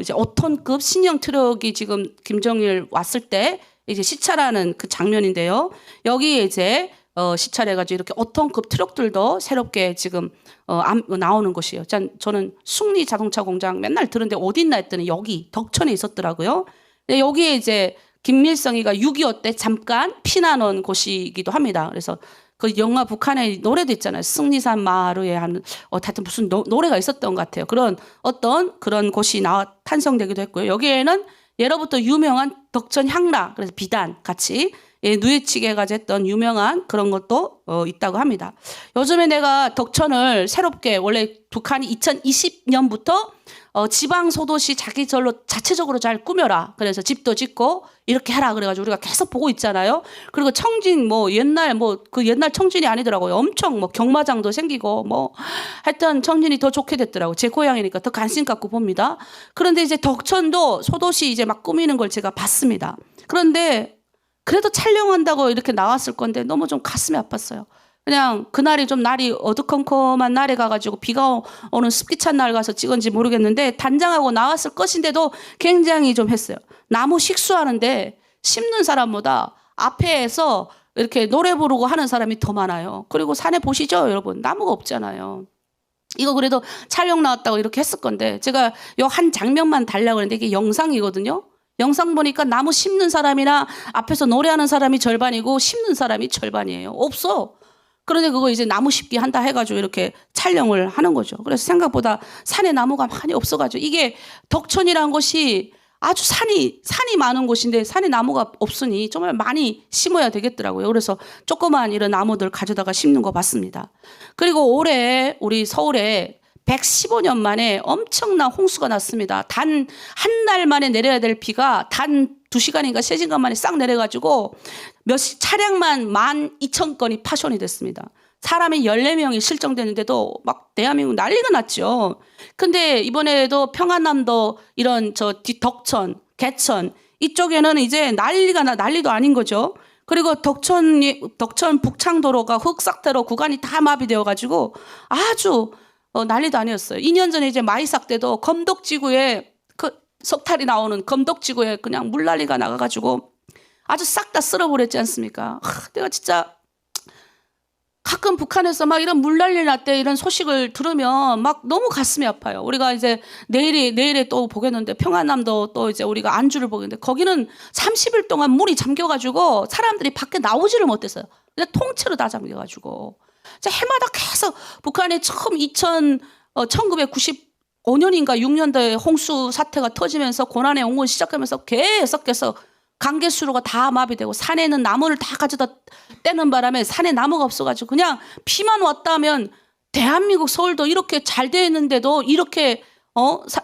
이제 5톤급 신형 트럭이 지금 김정일 왔을 때 이제 시찰하는 그 장면인데요. 여기에 이제 시찰해가지고 이렇게 5톤급 트럭들도 새롭게 지금 나오는 곳이에요. 저는 숭리 자동차 공장 맨날 들은데 어디 있나 했더니 여기 덕천에 있었더라고요. 근데 여기에 이제 김밀성이가 6.25 때 잠깐 피난온 곳이기도 합니다. 그래서 그 영화 북한의 노래도 있잖아요. 승리산 마루에 하는 하여튼 무슨 노래가 있었던 것 같아요. 그런 곳이 탄생되기도 했고요. 여기에는 예로부터 유명한 덕천 향라 그래서 비단 같이 누에치게 해가지고 했던 유명한 그런 것도 있다고 합니다. 요즘에 내가 덕천을 새롭게 원래 북한이 2020년부터 지방 소도시 자체적으로 잘 꾸며라. 그래서 집도 짓고 이렇게 해라. 그래가지고 우리가 계속 보고 있잖아요. 그리고 청진 옛날 청진이 아니더라고요. 엄청 경마장도 생기고 하여튼 청진이 더 좋게 됐더라고요. 제 고향이니까 더 관심 갖고 봅니다. 그런데 이제 덕천도 소도시 이제 막 꾸미는 걸 제가 봤습니다. 그런데 그래도 촬영한다고 이렇게 나왔을 건데 너무 좀 가슴이 아팠어요. 그냥 그날이 좀 날이 어두컴컴한 날에 가가지고 비가 오는 습기 찬 날 가서 찍은지 모르겠는데 단장하고 나왔을 것인데도 굉장히 좀 했어요. 나무 식수하는데 심는 사람보다 앞에서 이렇게 노래 부르고 하는 사람이 더 많아요. 그리고 산에 보시죠 여러분 나무가 없잖아요. 이거 그래도 촬영 나왔다고 이렇게 했을 건데 제가 요 한 장면만 달라고 했는데 이게 영상이거든요. 영상 보니까 나무 심는 사람이나 앞에서 노래하는 사람이 절반이고 심는 사람이 절반이에요. 없어. 그런데 그거 이제 나무 심기 한다 해가지고 이렇게 촬영을 하는 거죠. 그래서 생각보다 산에 나무가 많이 없어가지고 이게 덕천이라는 곳이 아주 산이 많은 곳인데 산에 나무가 없으니 정말 많이 심어야 되겠더라고요. 그래서 조그만 이런 나무들 가져다가 심는 거 봤습니다. 그리고 올해 우리 서울에 115년 만에 엄청난 홍수가 났습니다. 단 한 달 만에 내려야 될 비가 단 2시간인가 3시간 만에 싹 내려가지고 차량만 12,000건이 파손이 됐습니다. 사람이 14명이 실종됐는데도 막 대한민국 난리가 났죠. 근데 이번에도 평안남도 이런 덕천 개천 이쪽에는 이제 난리도 아닌 거죠. 그리고 덕천 북창도로가 흑삭대로 구간이 다 마비되어 가지고 아주 난리도 아니었어요. 2년 전에 이제 마이삭 때도 검덕지구에 그 석탈이 나오는 검덕지구에 그냥 물난리가 나가가지고 아주 싹 다 쓸어버렸지 않습니까? 내가 진짜 가끔 북한에서 막 이런 물난리 났대 이런 소식을 들으면 막 너무 가슴이 아파요. 우리가 이제 내일에 또 보겠는데 평안남도 또 이제 우리가 안주를 보겠는데 거기는 30일 동안 물이 잠겨가지고 사람들이 밖에 나오지를 못했어요. 그냥 통째로 다 잠겨가지고 해마다 계속 북한에 처음 1995년인가 6년도에 홍수 사태가 터지면서 고난의 영혼 시작하면서 계속해서 강계수로가 다 마비되고 산에는 나무를 다 가져다 떼는 바람에 산에 나무가 없어가지고 그냥 비만 왔다면 대한민국 서울도 이렇게 잘 돼 있는데도 이렇게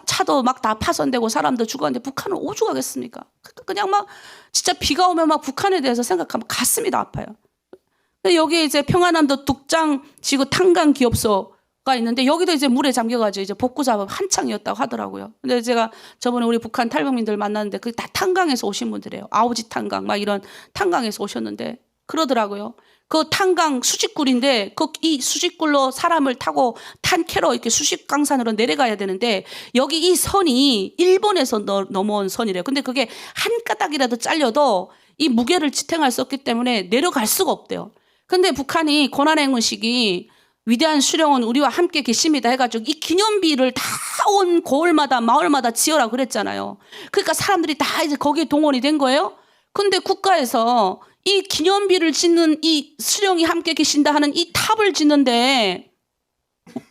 차도 막 다 파손되고 사람도 죽었는데 북한은 오죽하겠습니까? 그냥 막 진짜 비가 오면 막 북한에 대해서 생각하면 가슴이 다 아파요. 여기에 이제 평안남도 둑장 지구 탄광 기업소가 있는데 여기도 이제 물에 잠겨가지고 이제 복구 작업 한창이었다고 하더라고요. 근데 제가 저번에 우리 북한 탈북민들 만났는데 그게 다 탄광에서 오신 분들이에요. 아오지 탄광 막 이런 탄광에서 오셨는데 그러더라고요. 그 탄광 수직굴인데 이 수직굴로 사람을 타고 탄캐로 이렇게 수직강산으로 내려가야 되는데 여기 이 선이 일본에서 넘어온 선이래요. 근데 그게 한 가닥이라도 잘려도 이 무게를 지탱할 수 없기 때문에 내려갈 수가 없대요. 근데 북한이 고난의 행군식이 위대한 수령은 우리와 함께 계십니다 해가지고 이 기념비를 다 온 고을마다 마을마다 지어라 그랬잖아요. 그러니까 사람들이 다 이제 거기에 동원이 된 거예요. 근데 국가에서 이 기념비를 짓는 이 수령이 함께 계신다 하는 이 탑을 짓는데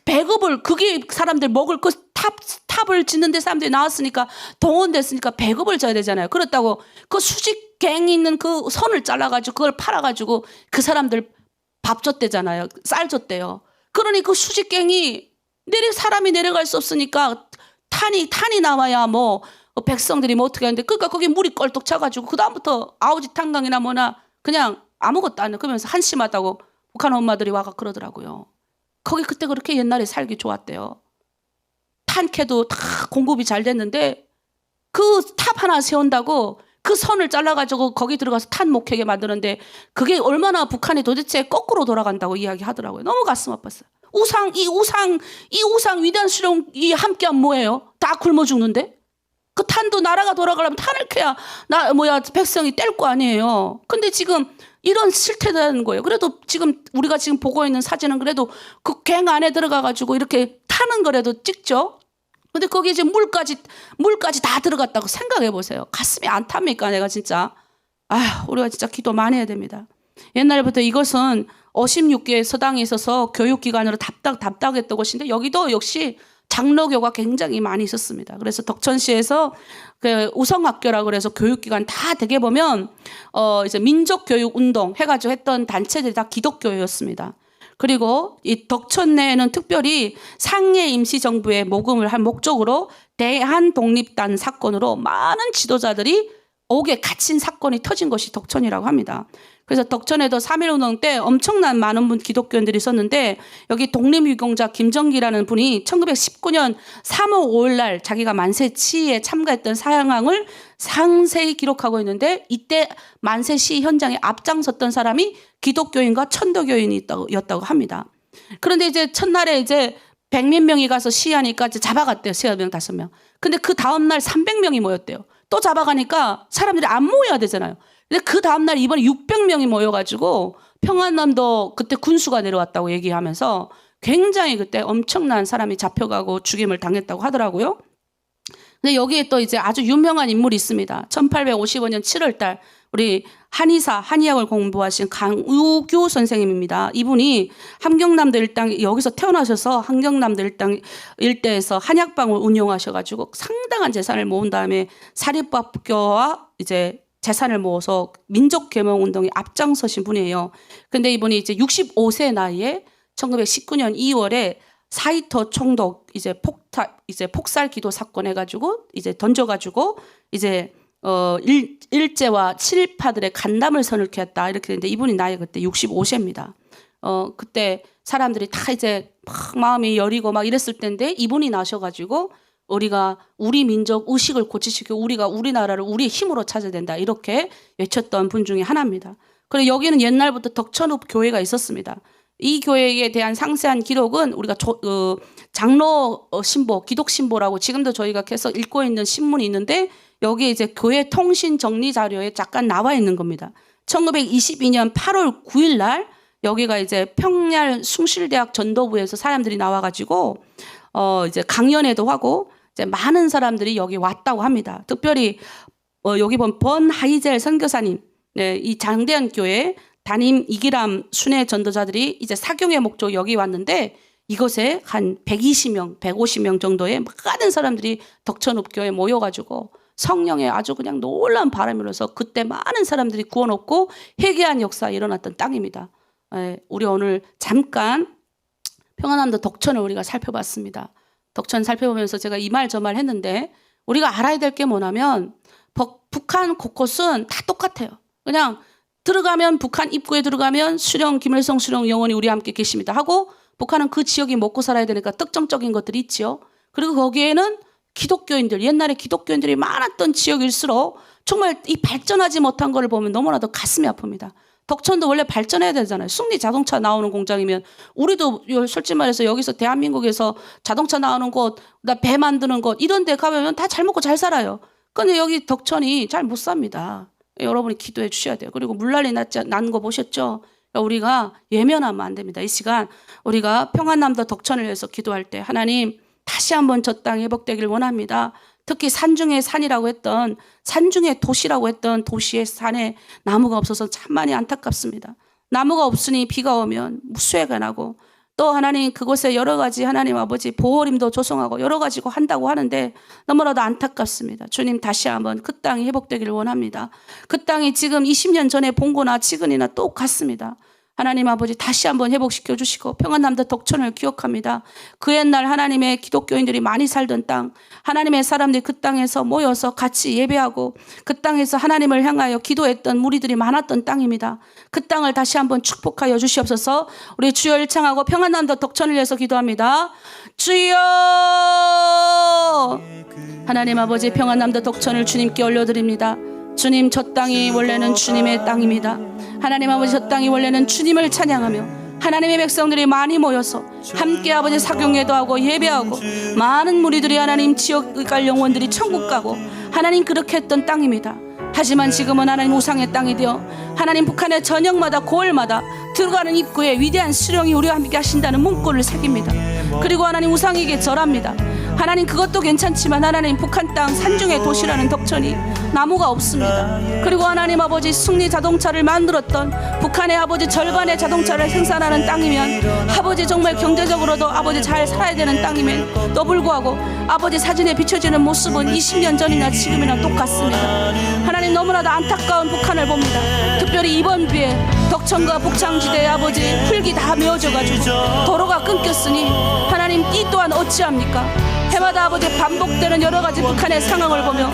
배급을 그게 사람들 먹을 그 탑을 짓는데 사람들이 나왔으니까 동원됐으니까 배급을 져야 되잖아요. 그렇다고 그 수직갱 있는 그 선을 잘라가지고 그걸 팔아가지고 그 사람들 밥 줬대잖아요. 쌀 줬대요. 그러니 그 수직갱이 사람이 내려갈 수 없으니까 탄이 나와야 뭐 백성들이 뭐 어떻게 하는데 그러니까 거기 물이 껄떡 차가지고 그 다음부터 아오지 탄광이나 뭐나 그냥 아무것도 안 해. 그러면서 한심하다고 북한 엄마들이 와가 그러더라고요. 거기 그때 그렇게 옛날에 살기 좋았대요. 탄캐도 다 공급이 잘 됐는데 그 탑 하나 세운다고 그 선을 잘라가지고 거기 들어가서 탄 목회게 만드는데 그게 얼마나 북한이 도대체 거꾸로 돌아간다고 이야기하더라고요. 너무 가슴 아팠어요. 이 우상 위대한 수령이 함께하면 뭐예요? 다 굶어 죽는데? 그 탄도 나라가 돌아가려면 탄을 캐야 백성이 뗄 거 아니에요. 근데 지금 이런 실태라는 거예요. 그래도 지금 우리가 지금 보고 있는 사진은 그래도 그 갱 안에 들어가가지고 이렇게 타는 거라도 찍죠. 근데 거기 이제 물까지 다 들어갔다고 생각해 보세요. 가슴이 안 탑니까? 내가 진짜. 우리가 진짜 기도 많이 해야 됩니다. 옛날부터 이것은 56개의 서당이 있어서 교육기관으로 답답했던 곳인데 여기도 역시 장로교가 굉장히 많이 있었습니다. 그래서 덕천시에서 그 우성학교라고 그래서 교육기관 다 되게 보면 이제 민족교육운동 해가지고 했던 단체들이 다 기독교였습니다. 그리고 이 덕천 내에는 특별히 상해 임시정부에 모금을 할 목적으로 대한독립단 사건으로 많은 지도자들이 옥에 갇힌 사건이 터진 것이 덕천이라고 합니다. 그래서 덕천에도 3.1운동 때 엄청난 많은 기독교인들이 있었는데 여기 독립유공자 김정기라는 분이 1919년 3월 5일 날 자기가 만세치에 참가했던 상황을 상세히 기록하고 있는데 이때 만세시 현장에 앞장섰던 사람이 기독교인과 천도교인이었다고 합니다. 그런데 이제 첫날에 이제 100몇 명이 가서 시위하니까 이제 잡아갔대요. 3명, 5명. 근데 그 다음날 300명이 모였대요. 또 잡아가니까 사람들이 안 모여야 되잖아요. 근데 그 다음날 이번에 600명이 모여가지고 평안남도 그때 군수가 내려왔다고 얘기하면서 굉장히 그때 엄청난 사람이 잡혀가고 죽임을 당했다고 하더라고요. 근데 여기에 또 이제 아주 유명한 인물이 있습니다. 1855년 7월 달 우리 한의학을 공부하신 강우규 선생님입니다. 이분이 함경남도 일당 여기서 태어나셔서 함경남도 일대에서 한약방을 운영하셔가지고 상당한 재산을 모은 다음에 사립학교와 이제 재산을 모아서 민족개몽운동에 앞장서신 분이에요. 근데 이분이 이제 65세 나이에 1919년 2월에 사이터 총독 폭살 기도 사건 해가지고 이제 던져가지고 이제 일제와 친일파들의 간담을 선을 켰다 이렇게 했는데 이분이 나이가 그때 65세입니다. 그때 사람들이 다 이제 막 마음이 여리고 막 이랬을 때인데 이분이 나셔가지고 우리가 우리 민족 의식을 고치시키고 우리가 우리나라를 우리의 힘으로 찾아야 된다. 이렇게 외쳤던 분 중에 하나입니다. 그리고 여기는 옛날부터 덕천읍 교회가 있었습니다. 이 교회에 대한 상세한 기록은 우리가 장로 신보, 기독 신보라고 지금도 저희가 계속 읽고 있는 신문이 있는데 여기에 이제 교회 통신 정리 자료에 잠깐 나와 있는 겁니다. 1922년 8월 9일 날 여기가 이제 평양 숭실대학 전도부에서 사람들이 나와가지고 이제 강연회도 하고 이제 많은 사람들이 여기 왔다고 합니다. 특별히 여기 보면 번 하이젤 선교사님, 네, 이 장대한 교회 담임 이기람 순회 전도자들이 이제 사경의 목적 여기 왔는데 이곳에 한 120명, 150명 정도의 많은 사람들이 덕천읍 교회에 모여가지고 성령의 아주 그냥 놀라운 바람이 불어서 그때 많은 사람들이 구원 얻고 회개한 역사가 일어났던 땅입니다. 우리 오늘 잠깐 평안남도 덕천을 우리가 살펴봤습니다. 덕천 살펴보면서 제가 이 말 저 말 했는데 우리가 알아야 될 게 뭐냐면 북한 곳곳은 다 똑같아요. 그냥 들어가면 북한 입구에 들어가면 수령 김일성 수령 영원히 우리와 함께 계십니다 하고 북한은 그 지역이 먹고 살아야 되니까 특정적인 것들이 있죠. 그리고 거기에는 기독교인들, 옛날에 기독교인들이 많았던 지역일수록 정말 이 발전하지 못한 거를 보면 너무나도 가슴이 아픕니다. 덕천도 원래 발전해야 되잖아요. 승리 자동차 나오는 공장이면 우리도 솔직히 말해서 여기서 대한민국에서 자동차 나오는 곳, 배 만드는 곳 이런 데 가면 다 잘 먹고 잘 살아요. 근데 여기 덕천이 잘 못 삽니다. 여러분이 기도해 주셔야 돼요. 그리고 물난리 난 거 보셨죠? 우리가 예면하면 안 됩니다. 이 시간 우리가 평안남도 덕천을 위해서 기도할 때 하나님 다시 한번 저 땅이 회복되길 원합니다. 특히 산 중의 산이라고 했던 산 중의 도시라고 했던 도시의 산에 나무가 없어서 참 많이 안타깝습니다. 나무가 없으니 비가 오면 수해가 나고 또 하나님 그곳에 여러 가지 하나님 아버지 보호림도 조성하고 여러 가지고 한다고 하는데 너무나도 안타깝습니다. 주님 다시 한번 그 땅이 회복되기를 원합니다. 그 땅이 지금 20년 전에 본 거나 지금이나 똑같습니다. 하나님 아버지 다시 한번 회복시켜 주시고 평안남도 덕천을 기억합니다. 그 옛날 하나님의 기독교인들이 많이 살던 땅, 하나님의 사람들이 그 땅에서 모여서 같이 예배하고 그 땅에서 하나님을 향하여 기도했던 무리들이 많았던 땅입니다. 그 땅을 다시 한번 축복하여 주시옵소서. 우리 주여 일창하고 평안남도 덕천을 위해서 기도합니다. 주여 하나님 아버지 평안남도 덕천을 주님께 올려드립니다. 주님 저 땅이 원래는 주님의 땅입니다. 하나님 아버지 저 땅이 원래는 주님을 찬양하며 하나님의 백성들이 많이 모여서 함께 아버지 사경회도 하고 예배하고 많은 무리들이 하나님 지역 갈 영혼들이 천국 가고 하나님 그렇게 했던 땅입니다. 하지만 지금은 하나님 우상의 땅이 되어 하나님 북한의 저녁마다 고을마다 들어가는 입구에 위대한 수령이 우리와 함께 하신다는 문구를 새깁니다. 그리고 하나님 우상에게 절합니다. 하나님 그것도 괜찮지만 하나님 북한 땅 산중의 도시라는 덕천이 나무가 없습니다. 그리고 하나님 아버지 승리 자동차를 만들었던 북한의 아버지 절반의 자동차를 생산하는 땅이면 아버지 정말 경제적으로도 아버지 잘 살아야 되는 땅임에도 불구하고 아버지 사진에 비춰지는 모습은 20년 전이나 지금이나 똑같습니다. 하나님 너무나도 안타까운 북한을 봅니다. 특별히 이번 비에 덕천과 북창지대의 아버지 흙이 다 메어져가지고 도로가 끊겼으니 하나님 이 또한 어찌합니까? 해마다 아버지 반복되는 여러 가지 북한의 상황을 보며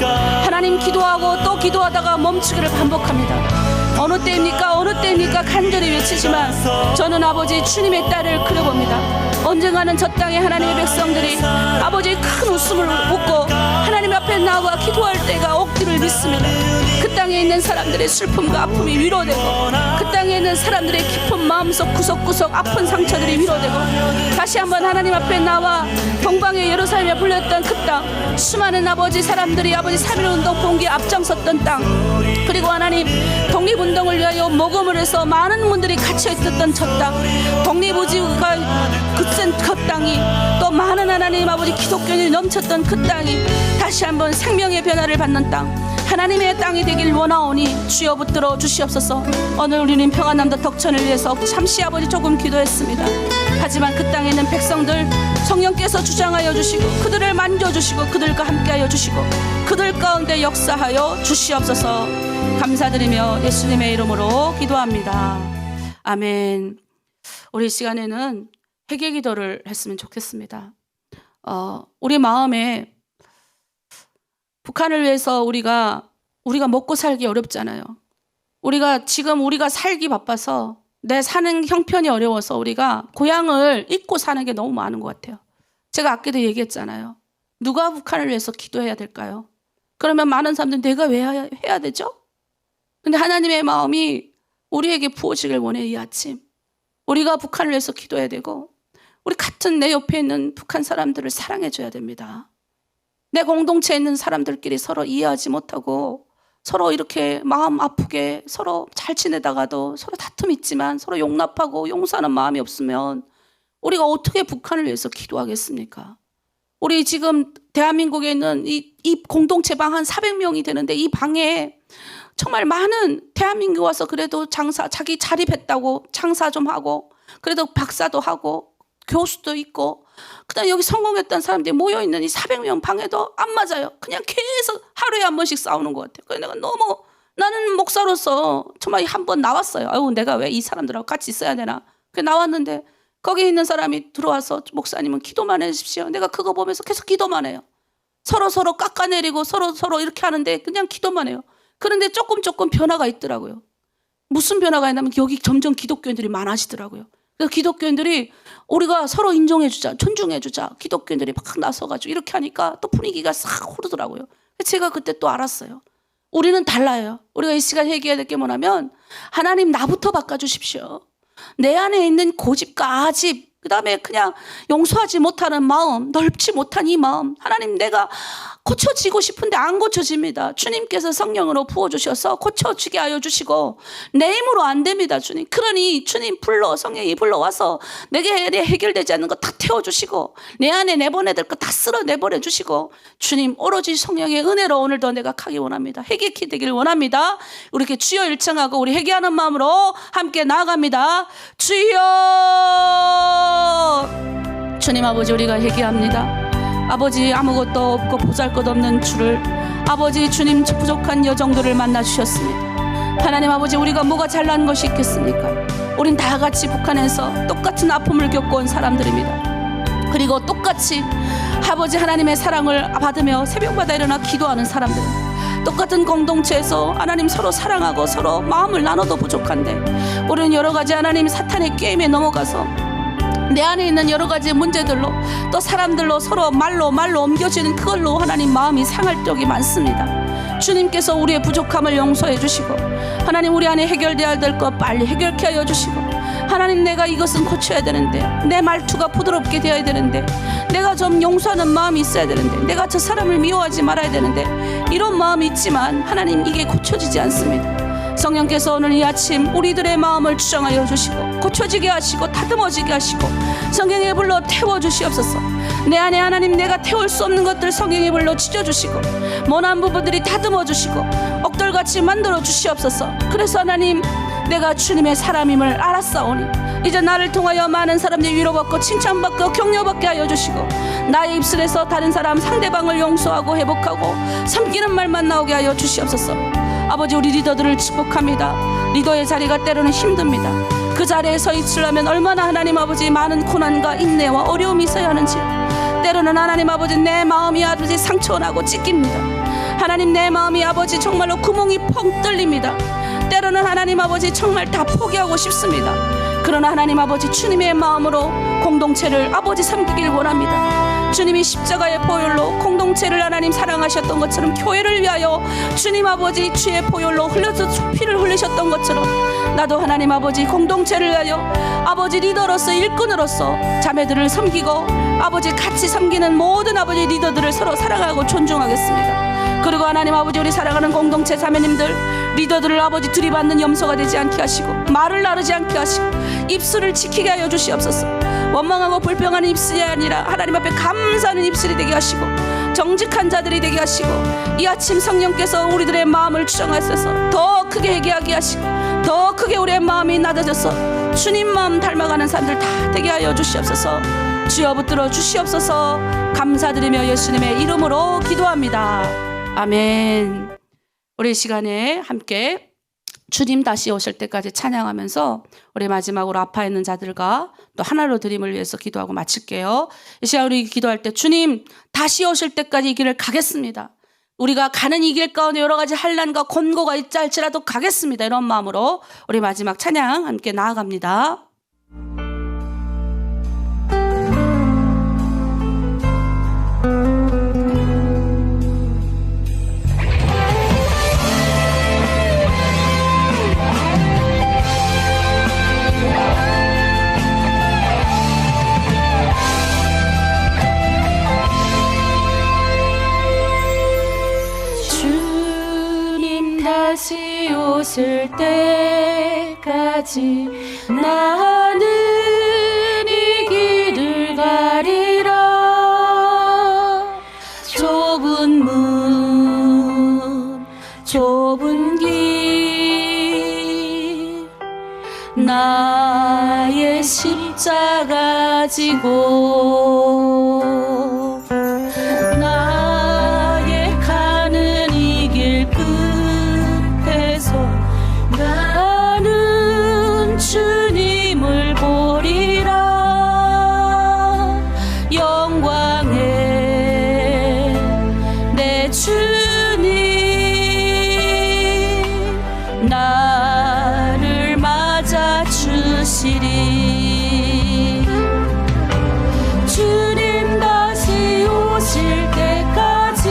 하나님 기도하고 또 기도하다가 멈추기를 반복합니다. 어느 때입니까 간절히 외치지만 저는 아버지 주님의 딸을 그려봅니다. 언젠가는 저 땅에 하나님의 백성들이 아버지 큰 웃음을 웃고 하나님 앞에 나와 기도할 때가 없기를 믿습니다. 그 땅에 있는 사람들의 슬픔과 아픔이 위로되고 그 땅에 있는 사람들의 깊은 마음속 구석구석 아픈 상처들이 위로되고 다시 한번 하나님 앞에 나와 동방의 예루살렘에 불렸던 그 땅, 수많은 아버지 사람들이 아버지 3.1운동 봉기에 앞장섰던 땅, 그리고 하나님 독립운동을 위하여 모금을 해서 많은 분들이 갇혀있었던 저 땅, 독립의지가 굳센 그 땅이 또 많은 하나님 아버지 기독교인이 넘쳤던 그 땅이 다시 한번 생명의 변화를 받는 땅, 하나님의 땅이 되길 원하오니 주여 붙들어 주시옵소서. 오늘 우리는 평안남도 덕천을 위해서 잠시 아버지 조금 기도했습니다. 하지만 그 땅에 있는 백성들 성령께서 주장하여 주시고 그들을 만져주시고 그들과 함께하여 주시고 그들 가운데 역사하여 주시옵소서. 감사드리며 예수님의 이름으로 기도합니다. 아멘. 우리 시간에는 회개 기도를 했으면 좋겠습니다. 우리 마음에 북한을 위해서 우리가 먹고 살기 어렵잖아요. 우리가 살기 바빠서 내 사는 형편이 어려워서 우리가 고향을 잊고 사는 게 너무 많은 것 같아요. 제가 아까도 얘기했잖아요. 누가 북한을 위해서 기도해야 될까요? 그러면 많은 사람들은 내가 왜 해야 되죠? 근데 하나님의 마음이 우리에게 부어지길 원해. 이 아침 우리가 북한을 위해서 기도해야 되고, 우리 같은 내 옆에 있는 북한 사람들을 사랑해 줘야 됩니다. 내 공동체에 있는 사람들끼리 서로 이해하지 못하고 서로 이렇게 마음 아프게 서로 잘 지내다가도 서로 다툼 있지만 서로 용납하고 용서하는 마음이 없으면 우리가 어떻게 북한을 위해서 기도하겠습니까? 우리 지금 대한민국에 있는 이 공동체 방 한 400명이 되는데, 이 방에 정말 많은 대한민국 와서 그래도 자기 자립했다고 장사 좀 하고 그래도 박사도 하고 교수도 있고 그다음에 여기 성공했던 사람들이 모여있는 이 400명 방에도 안 맞아요. 그냥 계속 하루에 한 번씩 싸우는 것 같아요. 그래서 내가 너무, 나는 목사로서 정말 한 번 나왔어요. 아유, 내가 왜 이 사람들하고 같이 있어야 되나. 그래 나왔는데 거기 있는 사람이 들어와서 목사님은 기도만 해주십시오. 내가 그거 보면서 계속 기도만 해요. 서로 깎아내리고 서로 이렇게 하는데 그냥 기도만 해요. 그런데 조금 변화가 있더라고요. 무슨 변화가 있냐면 여기 점점 기독교인들이 많아지더라고요. 그래서 기독교인들이 우리가 서로 인정해주자, 존중해주자, 기독교인들이 막 나서가지고 이렇게 하니까 또 분위기가 싹 흐르더라고요. 제가 그때 또 알았어요. 우리는 달라요. 우리가 이 시간 얘기해야 될 게 뭐냐면, 하나님 나부터 바꿔주십시오. 내 안에 있는 고집과 아집, 그 다음에 그냥 용서하지 못하는 마음, 넓지 못한 이 마음, 하나님 내가 고쳐지고 싶은데 안 고쳐집니다. 주님께서 성령으로 부어주셔서 고쳐지게 하여 주시고, 내 힘으로 안 됩니다. 주님. 그러니 주님 성령이 불러와서 내게 해결되지 않는 거 다 태워주시고, 내 안에 내보내야 될 거 다 쓸어 내보내 주시고, 주님 오로지 성령의 은혜로 오늘도 내가 가기 원합니다. 회개케 되길 원합니다. 우리 이렇게 주여 일청하고 우리 회개하는 마음으로 함께 나아갑니다. 주여. 주님 아버지, 우리가 회개합니다. 아버지, 아무것도 없고 보잘것없는 주를, 아버지 주님 부족한 여정들을 만나 주셨습니다. 하나님 아버지, 우리가 뭐가 잘난 것이 있겠습니까? 우린 다 같이 북한에서 똑같은 아픔을 겪고 온 사람들입니다. 그리고 똑같이 아버지 하나님의 사랑을 받으며 새벽마다 일어나 기도하는 사람들입니다. 똑같은 공동체에서 하나님 서로 사랑하고 서로 마음을 나눠도 부족한데, 우리는 여러 가지 하나님 사탄의 게임에 넘어가서 내 안에 있는 여러 가지 문제들로, 또 사람들로 서로 말로 옮겨지는 그걸로 하나님 마음이 상할 적이 많습니다. 주님께서 우리의 부족함을 용서해 주시고, 하나님 우리 안에 해결되어야 될 것 빨리 해결케 하여 주시고, 하나님 내가 이것은 고쳐야 되는데, 내 말투가 부드럽게 되어야 되는데, 내가 좀 용서하는 마음이 있어야 되는데, 내가 저 사람을 미워하지 말아야 되는데, 이런 마음이 있지만 하나님 이게 고쳐지지 않습니다. 성령께서 오늘 이 아침 우리들의 마음을 주장하여 주시고 고쳐지게 하시고 다듬어지게 하시고 성령의 불로 태워주시옵소서. 내 안에 하나님 내가 태울 수 없는 것들 성령의 불로 찢어주시고 모난 부분들이 다듬어주시고 억돌같이 만들어 주시옵소서. 그래서 하나님 내가 주님의 사람임을 알았사오니 이제 나를 통하여 많은 사람들이 위로받고 칭찬받고 격려받게 하여 주시고, 나의 입술에서 다른 사람 상대방을 용서하고 회복하고 섬기는 말만 나오게 하여 주시옵소서. 아버지, 우리 리더들을 축복합니다. 리더의 자리가 때로는 힘듭니다. 그 자리에 서 있으려면 얼마나 하나님 아버지 많은 고난과 인내와 어려움이 있어야 하는지, 때로는 하나님 아버지 내 마음이 아버지 상처나고 찢깁니다. 하나님 내 마음이 아버지 정말로 구멍이 펑 뚫립니다. 때로는 하나님 아버지 정말 다 포기하고 싶습니다. 그러나 하나님 아버지 주님의 마음으로 공동체를 아버지 섬기길 원합니다. 주님이 십자가의 보혈로 공동체를 하나님 사랑하셨던 것처럼, 교회를 위하여 주님 아버지 주의 보혈로 피를 흘리셨던 것처럼, 나도 하나님 아버지 공동체를 위하여 아버지 리더로서 일꾼으로서 자매들을 섬기고 아버지 같이 섬기는 모든 아버지 리더들을 서로 사랑하고 존중하겠습니다. 그리고 하나님 아버지 우리 사랑하는 공동체 자매님들 리더들을 아버지 들이받는 염소가 되지 않게 하시고, 말을 나르지 않게 하시고, 입술을 지키게 하여 주시옵소서. 원망하고 불평하는 입술이 아니라 하나님 앞에 감사하는 입술이 되게 하시고, 정직한 자들이 되게 하시고, 이 아침 성령께서 우리들의 마음을 주장하셔서 더 크게 회개하게 하시고, 더 크게 우리의 마음이 낮아져서 주님 마음 닮아가는 사람들 다 되게 하여 주시옵소서. 주여 붙들어 주시옵소서. 감사드리며 예수님의 이름으로 기도합니다. 아멘. 우리 시간에 함께 주님 다시 오실 때까지 찬양하면서 우리 마지막으로 아파 있는 자들과 또 하나로 드림을 위해서 기도하고 마칠게요. 이 시간 우리 기도할 때 주님 다시 오실 때까지 이 길을 가겠습니다. 우리가 가는 이 길 가운데 여러 가지 환난과 권고가 있자 할지라도 가겠습니다. 이런 마음으로 우리 마지막 찬양 함께 나아갑니다. 오실 때까지 나는 이 길을 가리라. 좁은 문 좁은 길 나의 십자가 지고 나의 가는 이 길 끝에서 나는 주님을 보리라. 영광의 내 주님 나를 맞아 주시리. 주님 다시 오실 때까지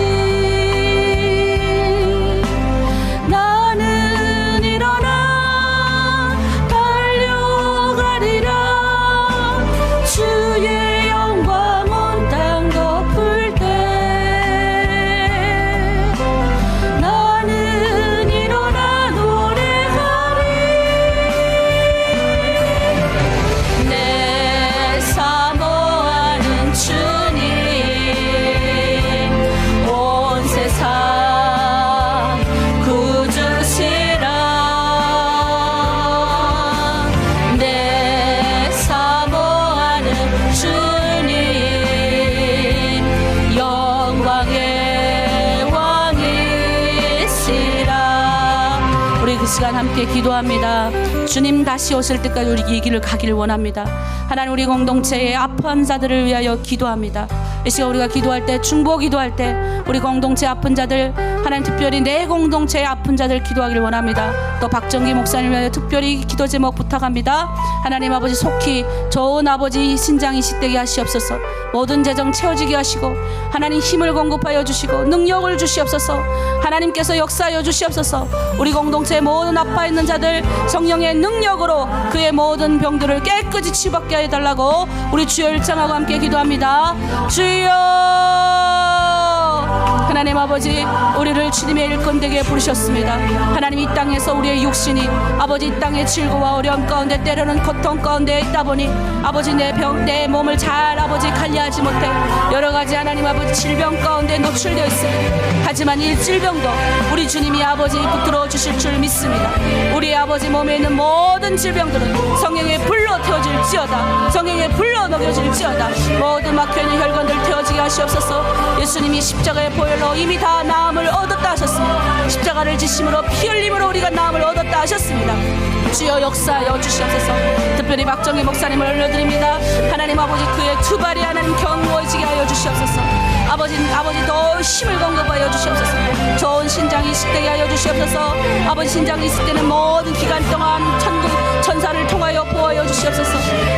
나는 일어나 달려가리라. 주의 영광 온 땅 덮을 때 나는 일어나 노래하리. 내 사모하는 주님 온 세상 구주시라. 내 사모하는 주님 영광의 왕이시라. 우리 그 시간 함께 기도합니다. 주님 다시 오실 때까지 우리 이 길을 가기를 원합니다. 하나님 우리 공동체의 아픈 자들을 위하여 기도합니다. 이 시간 우리가 기도할 때 중보 기도할 때 우리 공동체 아픈 자들 하나님 특별히 내 공동체의 아픈 자들 기도하기를 원합니다. 또 박정기 목사님 위하여 특별히 기도 제목 부탁합니다. 하나님 아버지 속히 좋은 아버지 신장 이식되게 하시옵소서. 모든 재정 채워지게 하시고 하나님 힘을 공급하여 주시고 능력을 주시옵소서. 하나님께서 역사하여 주시옵소서. 우리 공동체의 모든 아파 있는 자들 성령의 능력으로 그의 모든 병들을 깨끗이 치유받게 해달라고 우리 주여 일창하고 함께 기도합니다. 주여 하나님 아버지 우리를 주님의 일꾼되게 부르셨습니다. 하나님 이 땅에서 우리의 육신이 아버지 이 땅의 질고와 어려움 가운데 때로는 고통 가운데 있다 보니 아버지 내 몸을 잘 아버지 관리하지 못해 여러 가지 하나님 아버지 질병 가운데 노출되어 있습니다. 하지만 이 질병도 우리 주님이 아버지 붙들어 주실 줄 믿습니다. 우리 아버지 몸에 있는 모든 질병들은 성령의 불로 태워질지어다. 성령의 불로 녹여질지어다. 모든 막혀있는 혈관들 태워지게 하시옵소서. 예수님이 십자가의 보혈로 이미 다 나음을 얻었다 하셨습니다. 십자가를 지심으로 피 흘림으로 우리가 나음을 얻었다 하셨습니다. 주여 역사하여 주시옵소서. 특별히 박정희 목사님을 올려드립니다. 하나님 아버지 그의 두 발이 하나님 견고해지게 하여 주시옵소서. 아버지 더 힘을 공급하여 주시옵소서. 좋은 신장이 이식되게 하여 주시옵소서. 아버지 신장이 있을 때는 모든 기간 동안 천국 천사를 통하여 보호하여 주시옵소서.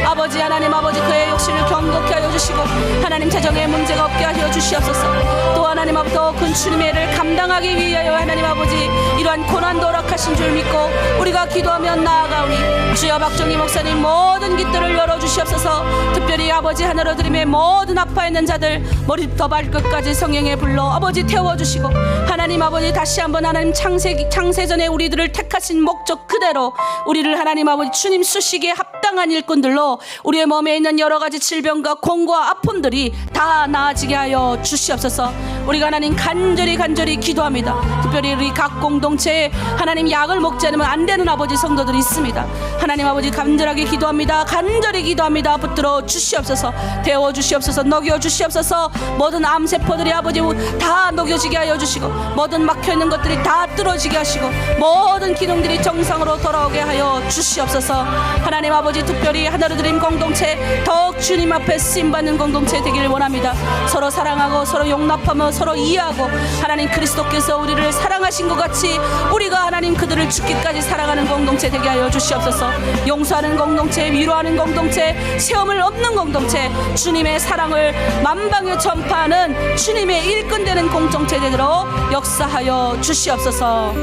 아버지 하나님 아버지 그의 욕심을 경고케 하여 주시고 하나님 재정에 문제가 없게 하여 주시옵소서. 또 하나님 아버지 더 큰 주님의 일을 감당하기 위하여 하나님 아버지 이러한 고난도 허락하신 줄 믿고 우리가 기도하며 나아가오니 주여 박정희 목사님 모든 길들을 열어주시옵소서. 특별히 아버지 하늘로 드림의 모든 아파 있는 자들 머리부터 발끝까지 성령의 불로 아버지 태워주시고 하나님 아버지 다시 한번 하나님 창세전에 우리들을 택하신 목적 그대로 우리를 하나님 아버지 주님 수식에 합당한 일꾼들로 우리의 몸에 있는 여러 가지 질병과 공과 아픔들이 다 나아지게 하여 주시옵소서. 우리가 하나님 간절히 기도합니다. 특별히 우리 각 공동체에 하나님 약을 먹지 않으면 안 되는 아버지 성도들이 있습니다. 하나님 아버지 간절하게 기도합니다. 간절히 기도합니다. 붙들어 주시옵소서. 데워 주시옵소서. 녹여 주시옵소서. 모든 암세포들이 아버지 다 녹여지게 하여 주시고 모든 막혀있는 것들이 다 뚫어지게 하시고 모든 기능들이 정상으로 돌아오게 하여 주시옵소서. 하나님 아버지 특별히 하나로 드림 공동체 더욱 주님 앞에 쓰임받는 공동체 되기를 원합니다. 서로 사랑하고 서로 용납하며 서로 이해하고 하나님 그리스도께서 우리를 사랑하신 것 같이 우리가 하나님 그들을 죽기까지 사랑하는 공동체 되게 하여 주시옵소서. 용서하는 공동체, 위로하는 공동체, 세움을 얻는 공동체, 주님의 사랑을 만방에 전파하는 주님의 일꾼 되는 공동체 되도록 역사하여 주시옵소서.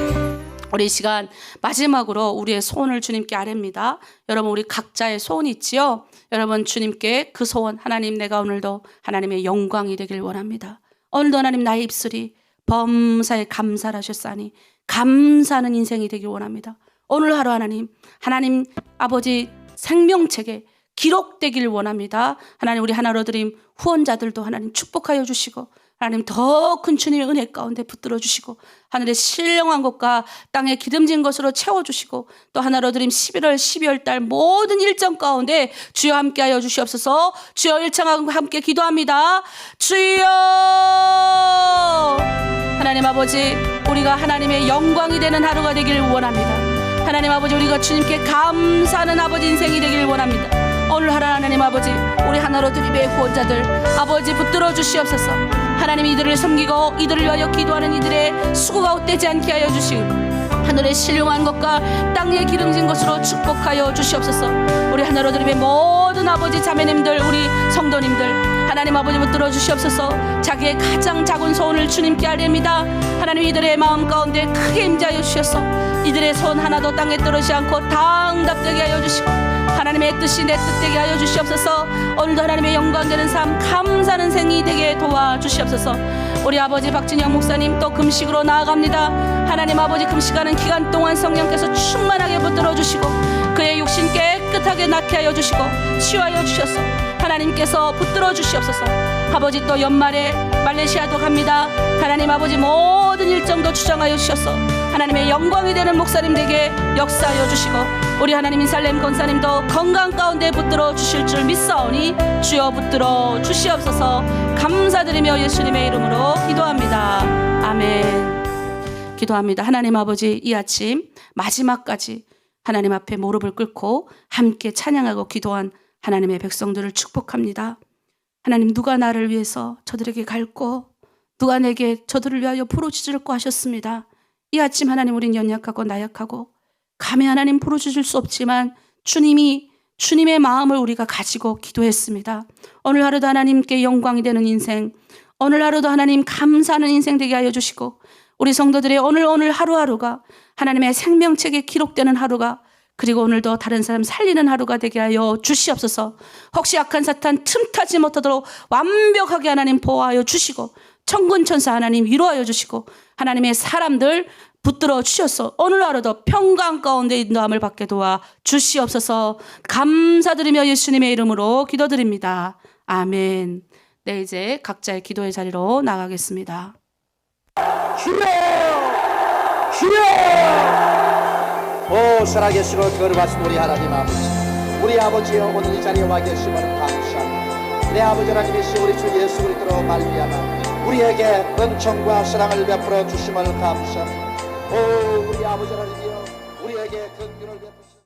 우리 이 시간 마지막으로 우리의 소원을 주님께 아뢰입니다. 여러분 우리 각자의 소원이 있지요. 여러분 주님께 그 소원 하나님 내가 오늘도 하나님의 영광이 되길 원합니다. 오늘도 하나님 나의 입술이 범사에 감사를 하셨사니 감사하는 인생이 되길 원합니다. 오늘 하루 하나님 아버지 생명책에 기록되길 원합니다. 하나님 우리 하나로 드림 후원자들도 하나님 축복하여 주시고 하나님 더 큰 주님의 은혜 가운데 붙들어 주시고 하늘의 신령한 것과 땅에 기름진 것으로 채워주시고 또 하나로 드림 11월 12월 달 모든 일정 가운데 주여 함께하여 주시옵소서. 주여 일창하고 함께 기도합니다. 주여 하나님 아버지 우리가 하나님의 영광이 되는 하루가 되길 원합니다. 하나님 아버지 우리가 주님께 감사하는 아버지 인생이 되길 원합니다. 오늘 하나님 아버지 우리 하나로 드림의 후원자들 아버지 붙들어 주시옵소서. 하나님 이들을 섬기고 이들을 위하여 기도하는 이들의 수고가 헛되지 않게 하여 주시고 하늘의 신령한 것과 땅에 기름진 것으로 축복하여 주시옵소서. 우리 하나로 드림의 모든 아버지 자매님들 우리 성도님들 하나님 아버지 붙들어 주시옵소서. 자기의 가장 작은 소원을 주님께 아뢰입니다. 하나님 이들의 마음 가운데 크게 임재하여 주셔서 이들의 손 하나도 땅에 떨어지지 않고 다 응답되게 하여 주시고 하나님의 뜻이 내 뜻 되게 하여 주시옵소서. 오늘도 하나님의 영광 되는 삶 감사하는 생이 되게 도와주시옵소서. 우리 아버지 박진영 목사님 또 금식으로 나아갑니다. 하나님 아버지 금식하는 기간 동안 성령께서 충만하게 붙들어 주시고 그의 육신 깨끗하게 낫게 하여 주시고 치유하여 주셔서 하나님께서 붙들어 주시옵소서. 아버지 또 연말에 말레이시아도 갑니다. 하나님 아버지 모든 일정도 주장하여 주셔서 하나님의 영광이 되는 목사님들에게 역사하여 주시고 우리 하나님 인살렘 권사님도 건강 가운데 붙들어 주실 줄 믿사오니 주여 붙들어 주시옵소서. 감사드리며 예수님의 이름으로 기도합니다. 아멘. 기도합니다. 하나님 아버지 이 아침 마지막까지 하나님 앞에 무릎을 꿇고 함께 찬양하고 기도한 하나님의 백성들을 축복합니다. 하나님 누가 나를 위해서 저들에게 갈고 누가 내게 저들을 위하여 부르짖을고 하셨습니다. 이 아침 하나님 우린 연약하고 나약하고 감히 하나님 부르짖을 수 없지만 주님의 마음을 우리가 가지고 기도했습니다. 오늘 하루도 하나님께 영광이 되는 인생 오늘 하루도 하나님 감사하는 인생 되게 하여 주시고 우리 성도들의 오늘 하루하루가 하나님의 생명책에 기록되는 하루가 그리고 오늘도 다른 사람 살리는 하루가 되게 하여 주시옵소서. 혹시 악한 사탄 틈타지 못하도록 완벽하게 하나님 보호하여 주시고 천군천사 하나님 위로하여 주시고 하나님의 사람들 붙들어 주셔서 오늘 하루도 평강 가운데 인도함을 받게 도와 주시옵소서. 감사드리며 예수님의 이름으로 기도드립니다. 아멘. 네, 이제 각자의 기도의 자리로 나가겠습니다. 오 살아계시고 거룩하신 우리 하나님 아버지 우리 아버지여 오늘 이 자리에 와 계심을 감사합니다. 내 아버지 하나님이시 우리 주 예수 그리스도로 말미암아 우리에게 은총과 사랑을 베풀어 주심을 감사합니다. 오 우리 아버지 하나님이여 우리에게